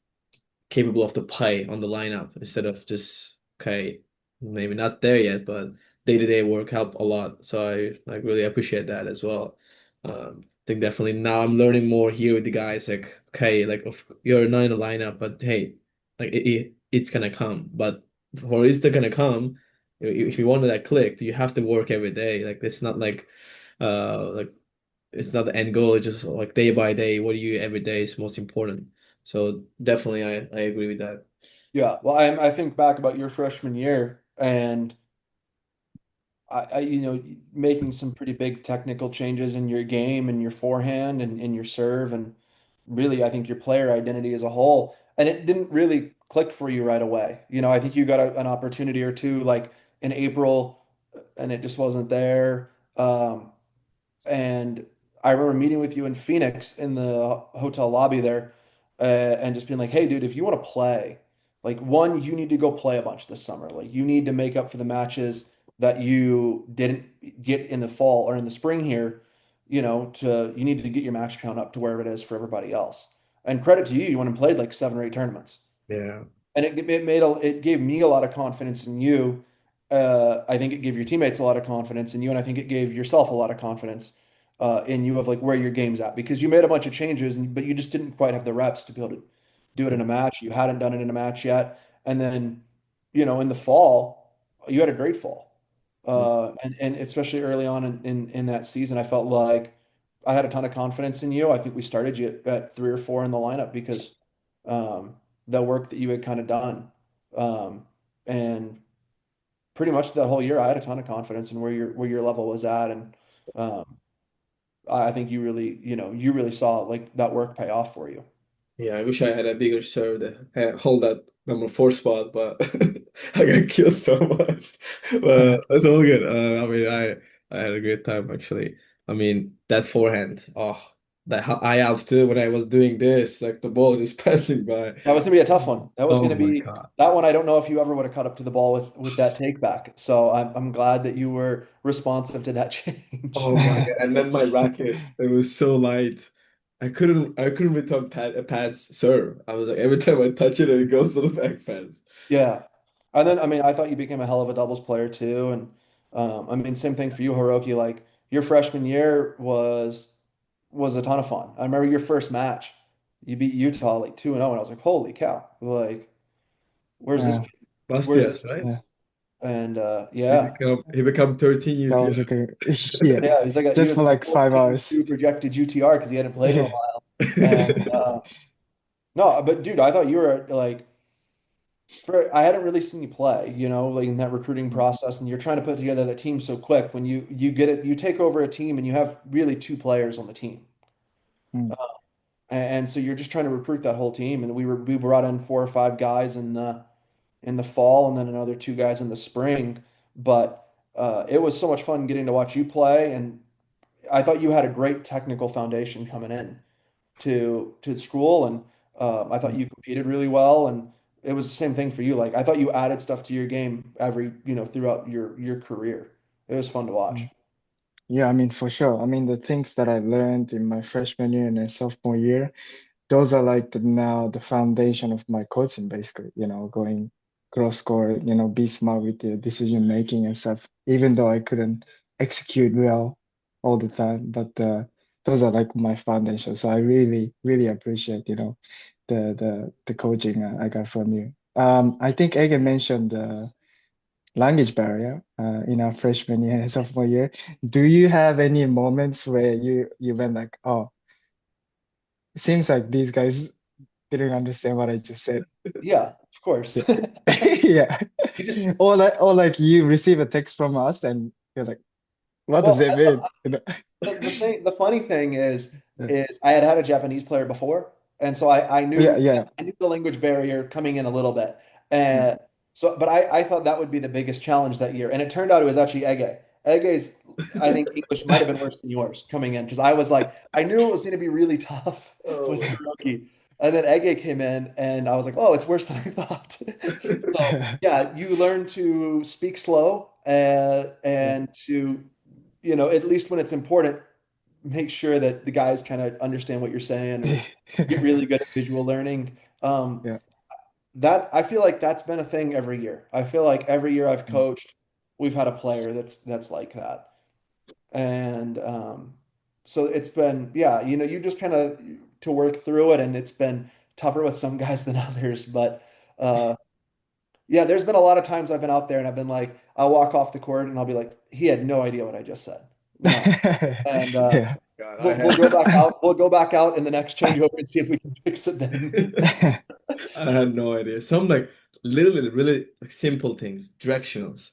capable of the play on the lineup instead of just okay, maybe not there yet, but day-to-day work help a lot. So I like really appreciate that as well. I think definitely now I'm learning more here with the guys. Like okay, like you're not in the lineup, but hey, like it's gonna come. But for it's gonna come, if you want that click, you have to work every day. Like it's not like it's not the end goal. It's just like day by day. What do you every day is most important. So definitely, I agree with that. Yeah. Well, I think back about your freshman year, and making some pretty big technical changes in your game and your forehand and in your serve and really I think your player identity as a whole. And it didn't really click for you right away. I think you got an opportunity or two like in April and it just wasn't there. And I remember meeting with you in Phoenix in the hotel lobby there, and just being like, "Hey, dude, if you want to play, like one, you need to go play a bunch this summer. Like you need to make up for the matches that you didn't get in the fall or in the spring here. You need to get your match count up to wherever it is for everybody else. And credit to you, you went and played like 7 or 8 tournaments Yeah. and it gave me a lot of confidence in you. I think it gave your teammates a lot of confidence in you, and I think it gave yourself a lot of confidence in you of like where your game's at because you made a bunch of changes, but you just didn't quite have the reps to be able to do it in a match. You hadn't done it in a match yet, and then in the fall, you had a great fall, and especially early on in that season, I felt like I had a ton of confidence in you. I think we started you at 3 or 4 in the lineup because um, the work that you had kind of done. And pretty much that whole year, I had a ton of confidence in where your level was at, and um, I think you really saw like that work pay off for you. Yeah, I wish I had a bigger serve to hold that number 4 spot, but I got killed so much. But it's all good. I mean, I had a great time actually. I mean, that forehand. Oh, that high altitude when I was doing this, like the ball just passing by. That was gonna be a tough one. That was Oh gonna my be God. that one. I don't know if you ever would have caught up to the ball with that take back. So I'm glad that you were responsive to that change. Oh my God. And then my racket, it was so light. I couldn't return Pat's serve. I was like every time I touch it, it goes to the back fence. Yeah. And then I mean I thought you became a hell of a doubles player too. And I mean same thing for you, Hiroki. Like your freshman year was a ton of fun. I remember your first match. You beat Utah like 2-0, and I was like, holy cow. Like, where's this Yeah, kid? Where's this Bastias, kid? right? yeah, And He yeah. become he become 13 that was a UTR. good, yeah, Yeah, he just was for like a like 5 hours. 14-2 projected UTR because he hadn't played in a Yeah. while. And no, but dude, I thought you were like for I hadn't really seen you play, like in that recruiting process, and you're trying to put together that team so quick. When you get it, you take over a team, and you have really two players on the team, Mm, and so you're just trying to recruit that whole team. And we brought in 4 or 5 guys in the fall, and then another 2 guys in the spring. But it was so much fun getting to watch you play, and I thought you had a great technical foundation coming in to school, and I thought mm, you competed really well, and it was the same thing for you. Like I thought you added stuff to your game throughout your career. It was fun to watch. mm. Yeah, I mean, for sure. I mean, the things that I learned in my freshman year and then sophomore year, those are like now the foundation of my coaching, basically, going cross court, be smart with your decision making and stuff, even though I couldn't execute well all the time. But those are like my foundation. So I really, really appreciate, the coaching I got from you. I think Egan mentioned the language barrier in our freshman year and sophomore year. Do you have any moments where you went like, oh, it seems like these guys didn't understand what I just said? Yeah, of course. Yeah. Yeah. You just Or like you receive a text from us and you're like, what does well, it mean? the funny thing is Yeah, is I had had a Japanese player before, and so I yeah, knew yeah. I knew the language barrier coming in a little bit, Mm. and so but I thought that would be the biggest challenge that year, and it turned out it was actually Ege. Ege's I think English might have been worse than yours coming in because I was like I knew it was going to be really tough with Oh Hiroki, and then Ege came in, and I was like, oh, it's worse than I thought. So yeah, you learn to speak slow Yeah. and to at least when it's important, make sure that the guys kind of understand what you're saying or get really good at visual learning. Um, Yeah. that I feel like that's been a thing every year. I feel like every year I've Mm. coached, we've had a player that's like that. And so it's been, yeah, you just kind of to work through it, and it's been tougher with some guys than others. But uh, yeah, there's been a lot of times I've been out there and I've been like, I'll walk off the court and I'll be like, he had no idea what I just said. None. And Yeah. God, I we'll had go back out. We'll go back out in the next changeover and see if we can fix it then. I had no idea. Some like literally really like simple things, directionals.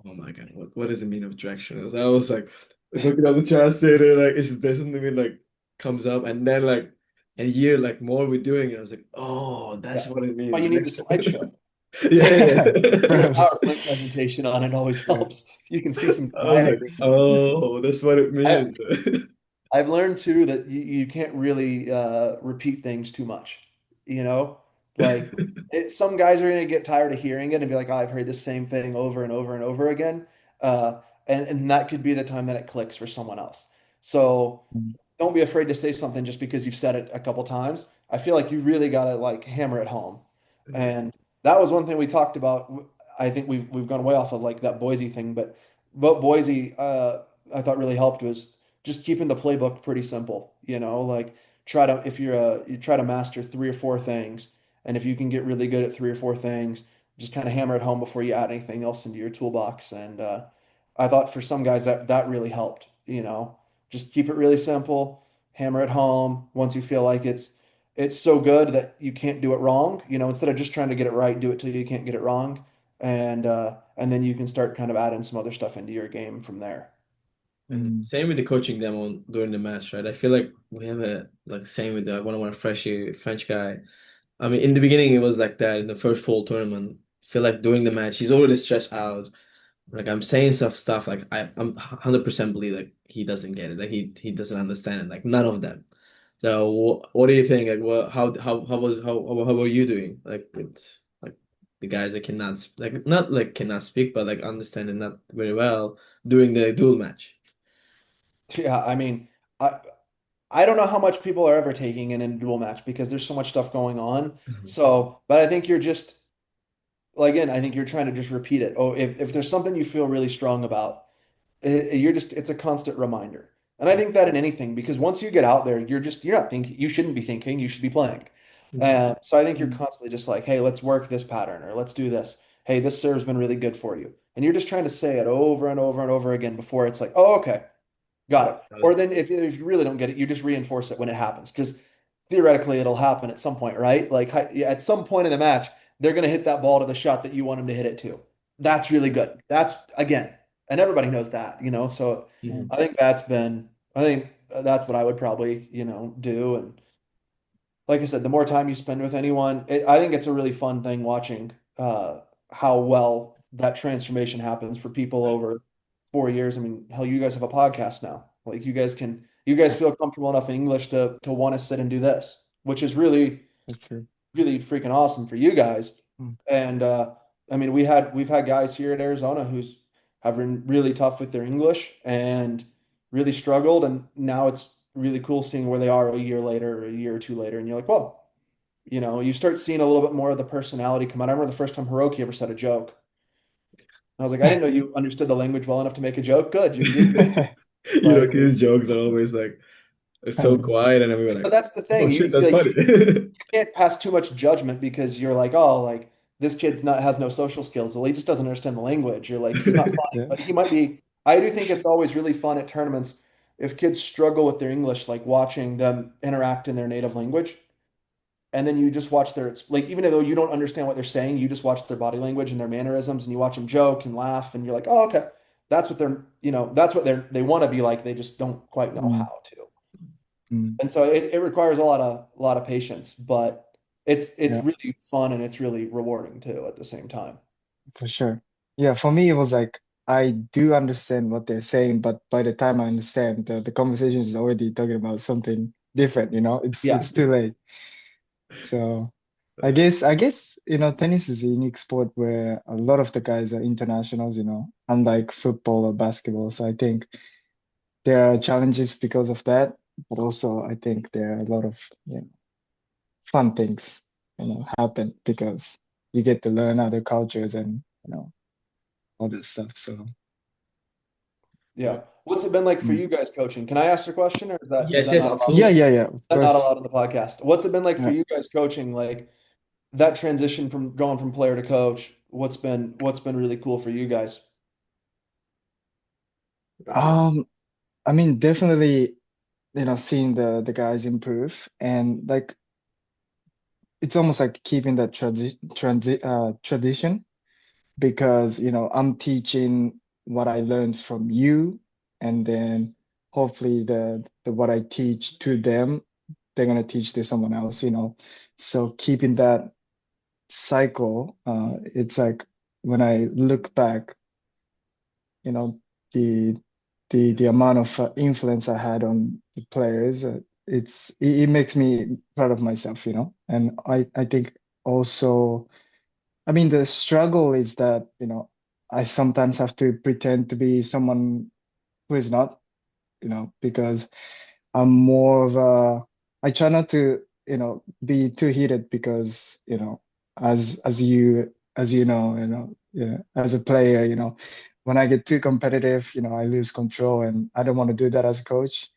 Oh my God, what does it mean of directionals? I was like looking at the translator, like there's something like comes up, and then like a year like more we're doing it. I was like, oh, Yeah. that's what it Why means. you need the slideshow. Yeah, Put a yeah. PowerPoint presentation on it always helps. You can see some I was like, diagrams. oh, that's what it I, means. I've learned too that you can't really repeat things too much. You know, like some guys are going to get tired of hearing it and be like, oh, I've heard the same thing over and over and over again. And that could be the time that it clicks for someone else. So Mm. don't be afraid to say something just because you've said it a couple times. I feel like you really got to like hammer it home. And that was one thing we talked about. I think we've gone way off of like that Boise thing, but what Boise I thought really helped was just keeping the playbook pretty simple, like try to if you try to master 3 or 4 things, and if you can get really good at 3 or 4 things, just kind of hammer it home before you add anything else into your toolbox. And I thought for some guys that really helped, just keep it really simple, hammer it home. Once you feel like it's so good that you can't do it wrong, instead of just trying to get it right, do it till you can't get it wrong. And then you can start kind of adding some other stuff into your game from there. And Mm. same with the coaching them on during the match, right? I feel like we have a like same with one of our French guy. I mean, in the beginning it was like that in the first fall tournament. I feel like during the match he's already stressed out. Like I'm saying stuff like I'm 100% believe like he doesn't get it, like he doesn't understand it, like none of them. So what do you think? Like, what how are you doing? Like, it's like the guys that like not like cannot speak, but like understand it not very well during the dual match. Yeah, I mean, I I don't know how much people are ever taking in a dual match because there's so much stuff going on. Mhm. So, but I think you're just like again, I think you're trying to just repeat it. Oh, if there's something you feel really strong about, you're just it's a constant reminder. And I think that in anything, because once you get out there, you're not thinking, you shouldn't be thinking, you should be playing. Mhm. So I think you're Mm. constantly just like, hey, let's work this pattern or let's do this. Hey, this serve's been really good for you. And you're just trying to say it over and over and over again before it's like, oh, okay, got it. Or then if you really don't get it, you just reinforce it when it happens. Because theoretically it'll happen at some point, right? Like yeah, at some point in the match, they're going to hit that ball to the shot that you want them to hit it to. That's really good. That's again, and everybody knows that, you know. So Mhm. I think I think that's what I would probably, do. And like I said, the more time you spend with anyone, I think it's a really fun thing watching how well that transformation happens for people over 4 years. I mean, hell, you guys have a podcast now. Like you guys feel comfortable enough in English to want to sit and do this, which is really, That's true. really freaking awesome for you guys. Mm. And I mean, we've had guys here at Arizona who's have been really tough with their English and really struggled, and now it's really cool seeing where they are a year later or a year or two later, and you're like, well, you start seeing a little bit more of the personality come out. I remember the first time Hiroki ever said a joke. I was like, I didn't know you understood the language well enough to make a joke. Good, you're good. You know, Like, his jokes are always like so quiet, and everyone but like, that's the oh thing. shit, You that's like funny. you can't pass too much judgment because you're like, oh, like this kid's not has no social skills. Well, he just doesn't understand the language. You're like, he's not funny, Yeah. but he might be. I do think it's always really fun at tournaments if kids struggle with their English, like watching them interact in their native language. And then you just watch their like even though you don't understand what they're saying, you just watch their body language and their mannerisms and you watch them joke and laugh and you're like, oh, okay. That's what that's what they want to be like. They just don't quite know Mm. how to. Mm. And so it requires a lot of patience, but it's Yeah, really fun and it's really rewarding too at the same time. for sure. Yeah, for me, it was like I do understand what they're saying, but by the time I understand, the conversation is already talking about something different, you know? Yeah. It's too late. So I guess, tennis is a unique sport where a lot of the guys are internationals, unlike football or basketball. So I think there are challenges because of that, but also I think there are a lot of, fun things, happen because you get to learn other cultures and, all this stuff. So Yeah. What's it been like for mm. you guys coaching? Can I ask a question or is Yes, that yes, not allowed? Yeah, absolutely. yeah, yeah, of That not course. allowed on the podcast? What's it been like for Yeah. you guys coaching? Like that transition from going from player to coach, what's been really cool for you guys? Um, I mean, definitely, seeing the guys improve and like it's almost like keeping that tradition because I'm teaching what I learned from you, and then hopefully the what I teach to them, they're gonna teach to someone else, So keeping that cycle, it's like when I look back, you know, the the amount of influence I had on the players, it makes me proud of myself, and I think also. I mean, the struggle is that, I sometimes have to pretend to be someone who is not, because I'm more of I try not to, be too heated because, as yeah, as a player, when I get too competitive, I lose control and I don't want to do that as a coach.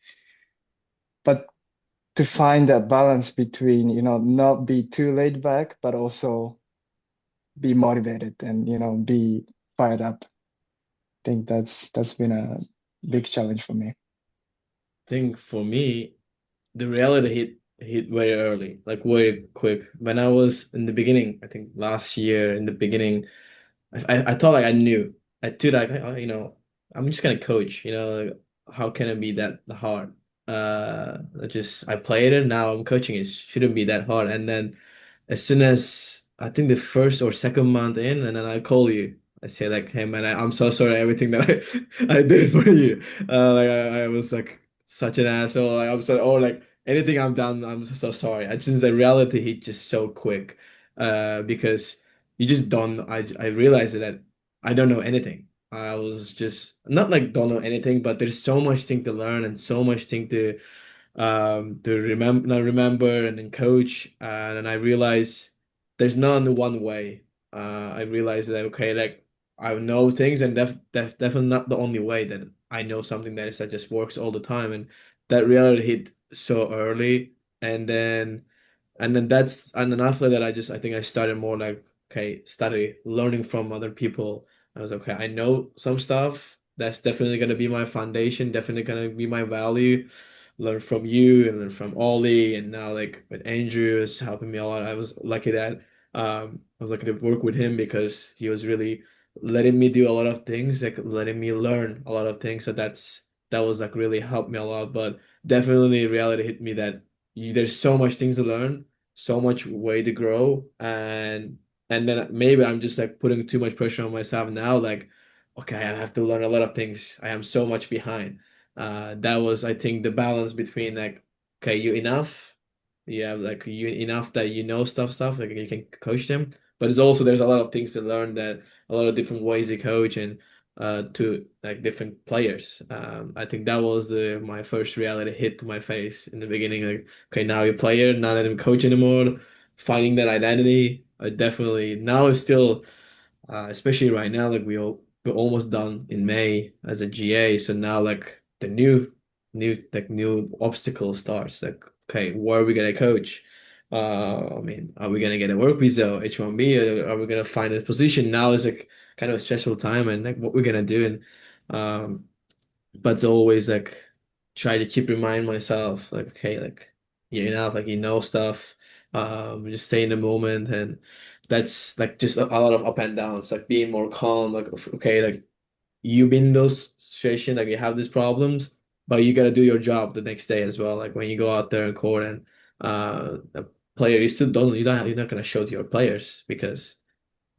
But to find that balance between, not be too laid back, but also be motivated and be fired up. I think that's been a big challenge for me. Think for me, the reality hit very early, like very quick. When I was in the beginning, I think last year in the beginning, I thought like I knew. I thought like I'm just gonna coach. Like, how can it be that hard? I played it. Now I'm coaching. It shouldn't be that hard. And then as soon as I think the first or second month in, and then I call you. I say like, hey man, I'm so sorry everything that I did for you. Like I was like such an asshole. Like I'm so or like anything I'm done, I'm so sorry. I just the reality hit just so quick. Because you just don't I realized that I don't know anything. I was just not like don't know anything, but there's so much thing to learn and so much thing to remember not remember and then coach. And I realized there's not one way. I realized that okay, like I know things and definitely not the only way that I know something that just works all the time. And that reality hit so early. And then and then after that I think I started more like okay, study learning from other people. I was okay, I know some stuff. That's definitely gonna be my foundation, definitely gonna be my value. Learn from you and learn from Ollie, and now like with Andrew is helping me a lot. I was lucky to work with him because he was really letting me do a lot of things, like letting me learn a lot of things. So that was like really helped me a lot. But definitely reality hit me that there's so much things to learn, so much way to grow, and then maybe I'm just like putting too much pressure on myself now. Like, okay, I have to learn a lot of things. I am so much behind. That was, I think, the balance between like, okay, you enough, you have like you enough that you know stuff, like you can coach them. But it's also there's a lot of things to learn that a lot of different ways to coach and to like different players. I think that was the my first reality hit to my face in the beginning. Like, okay, now you're a player, not that I'm coach anymore. Finding that identity, I definitely now it's still especially right now, like we're almost done in May as a GA. So now like the new obstacle starts. Like, okay, where are we gonna coach? I mean, are we gonna get a work visa, H1B, or are we gonna find a position? Now is like kind of a stressful time and like what we're gonna do. And but it's always like try to keep remind myself like okay like you know like you know stuff just stay in the moment and that's like just a lot of up and downs like being more calm like okay like you've been in those situations like you have these problems but you got to do your job the next day as well like when you go out there in court and a player you still don't you're not going to show to your players because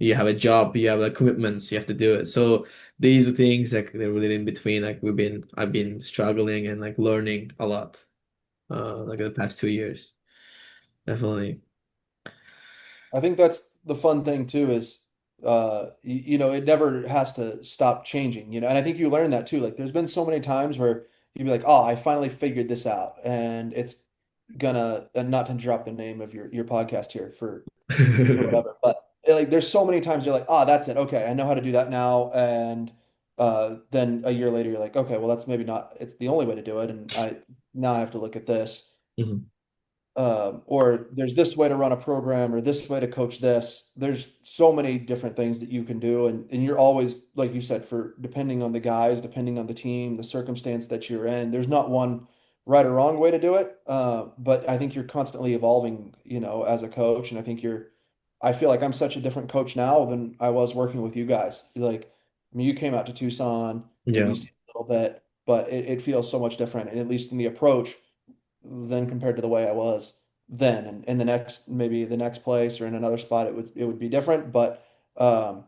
you have a job, you have like commitments, you have to do it. So these are things like they're really in between. Like I've been struggling and like learning a lot, like the past 2 years. Definitely. I think that's the fun thing too is you know it never has to stop changing, you know. And I think you learn that too. Like there's been so many times where you'd be like, "Oh, I finally figured this out." And it's gonna and not to drop the name of your podcast here for whatever, but like there's so many times you're like, "Oh, that's it. Okay, I know how to do that now." And then a year later you're like, "Okay, well that's maybe not it's the only way to do it." And I now I have to look at this Mhm. or there's this way to run a program or this way to coach this. There's so many different things that you can do. And you're always, like you said, for depending on the guys, depending on the team, the circumstance that you're in, there's not one right or wrong way to do it. But I think you're constantly evolving, you know, as a coach. And I feel like I'm such a different coach now than I was working with you guys. Like, I mean, you came out to Tucson, maybe Yeah. you see a little bit, but it feels so much different. And at least in the approach, than compared to the way I was then. And in the next, maybe the next place or in another spot, it would be different. But um,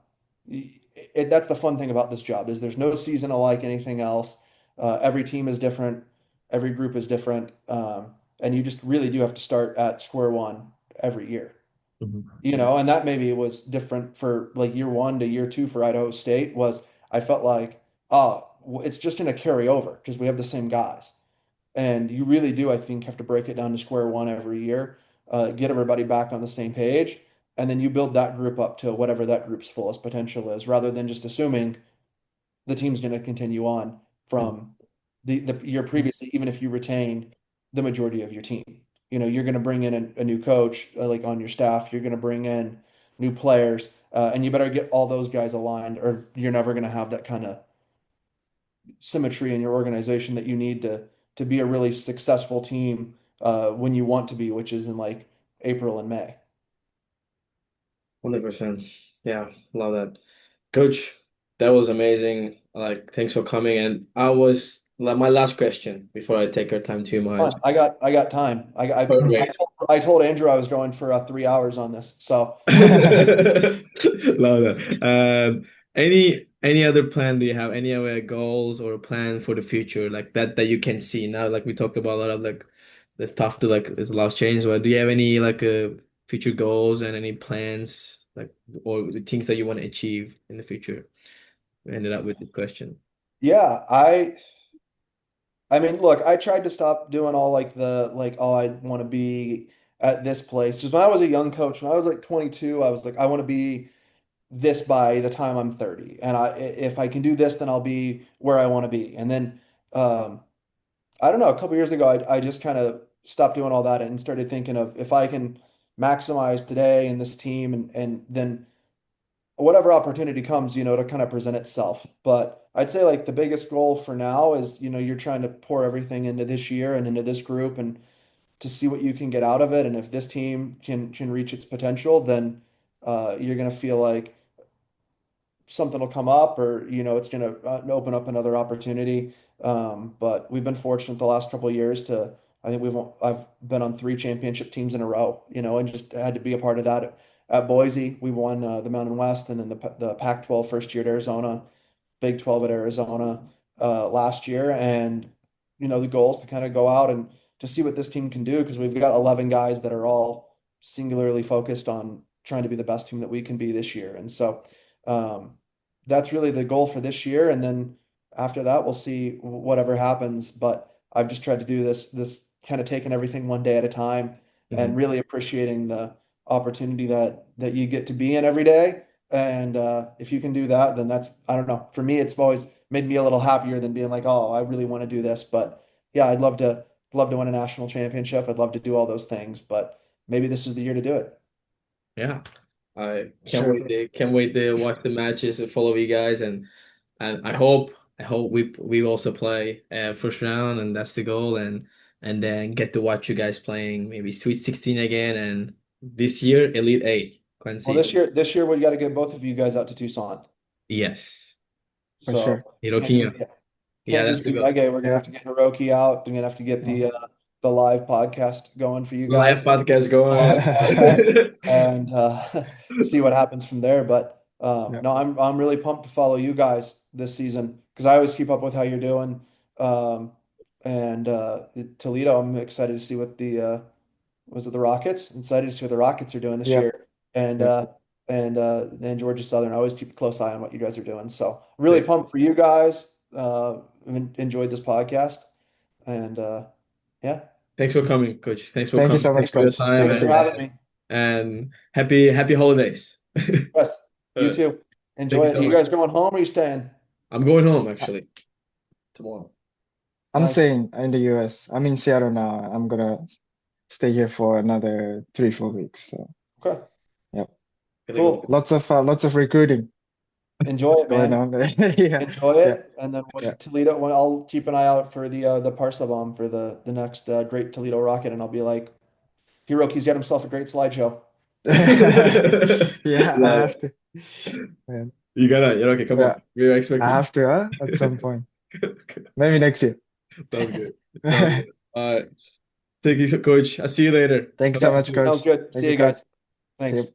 that's the fun thing about this job is there's no season alike anything else. Every team is different. Every group is different. And you just really do have to start at square one every year. Mhm. You know, and that maybe was different for like year one to year two for Idaho State was I felt like, oh, it's just going to carry over because we have the same guys. And you really do, I think, have to break it down to square one every year, get everybody back on the same page, and then you build that group up to whatever that group's fullest potential is, rather than just assuming the team's going to continue on from the year previously, even if you retain the majority of your team. You know, you're going to bring in a new coach, like on your staff, you're going to bring in new players, and you better get all those guys aligned, or you're never going to have that kind of symmetry in your organization that you need to be a really successful team when you want to be, which is in like April and May. 100%. Yeah, love that. Coach, that was amazing. Like, thanks for coming. And I was like my last question before I take your time too much. Fine. I got time. Perfect. I told Andrew I was going for 3 hours on this. So Love that. Any other plan do you have? Any other goals or plan for the future like that you can see now? Like we talked about a lot of like It's tough to like there's a lot of change. But do you have any like future goals and any plans like or the things that you want to achieve in the future? We ended up with this question. Yeah, I mean, look, I tried to stop doing all like the like, oh, I want to be at this place. Just when I was a young coach, when I was like 22, I was like, I want to be this by the time I'm 30. And if I can do this, then I'll be where I want to be. And then um I don't know, a couple years ago, I just kind of stopped doing all that and started thinking of if I can maximize today and this team and then whatever opportunity comes, to kind of present itself. But I'd say like the biggest goal for now is, you're trying to pour everything into this year and into this group and to see what you can get out of it. And if this team can reach its potential, then you're gonna feel like something will come up or it's going to open up another opportunity. But we've been fortunate the last couple of years to I think I've been on three championship teams in a row, and just had to be a part of that. At Boise, we won the Mountain West, and then the Pac-12 first year at Arizona, Big 12 at Arizona last year. And the goal is to kind of go out and to see what this team can do, because we've got 11 guys that are all singularly focused on trying to be the best team that we can be this year. And so um, that's really the goal for this year. And then after that, we'll see whatever happens. But I've just tried to do this kind of taking everything one day at a time and Mhm. really appreciating the opportunity that you get to be in every day. And if you can do that, then that's, I don't know. For me, it's always made me a little happier than being like, oh, I really want to do this. But yeah, I'd love to win a national championship. I'd love to do all those things, but maybe this is the year to do it. Yeah. I Sure. can't wait to watch the matches and follow you guys and I hope we also play first round and that's the goal and then get to watch you guys playing maybe Sweet 16 again and this year Elite 8. Well, Quincy. this year we got to get both of you guys out to Tucson. Yes. For So sure. can't just Hiroki. be Yeah, can't that's just the be goal. Ege. We're gonna Yeah. have to get Hiroki out. We're gonna have to get Yeah. the live podcast going for you Live guys. podcast going. And see what happens from there. But Yeah. no, I'm really pumped to follow you guys this season because I always keep up with how you're doing. Um, and Toledo, I'm excited to see what the was it the Rockets? Excited to see what the Rockets are doing this Yep. year. And Yep. then Georgia Southern. I always keep a close eye on what you guys are doing. So really Thanks. pumped for you guys. Enjoyed this podcast. And yeah, Thanks for coming, Coach. Thanks for Thank you coming. so Thanks much, for your Coach. time thanks Thank for you. having me. and happy holidays. Yes, you Uh, too. Thank Enjoy you it. Are so you much. guys going home or are you staying? I'm going home actually tomorrow. I'm Nice. staying in the US. I'm in Seattle now. I'm gonna stay here for another 3, 4 weeks. So Okay, yep. Gonna go. cool. Lots of recruiting Enjoy it, going man. on. Yeah. Enjoy Yeah. it. And then Yeah. when Toledo, when I'll keep an eye out for the Parsa bomb for the next great Toledo Rocket, and I'll be like, Hiroki's got himself a great slideshow. Yeah, I Love have it. to. Man. You gotta, you're okay, come on. Yeah, We're I expecting. have to, huh? At some point. Maybe next year. Sounds good. Sounds good. All right. Thank you, Coach. I'll see you later. Thank you so Talk much, soon. Sounds Coach. good. Thank See you, you Coach. guys. See Thanks. you.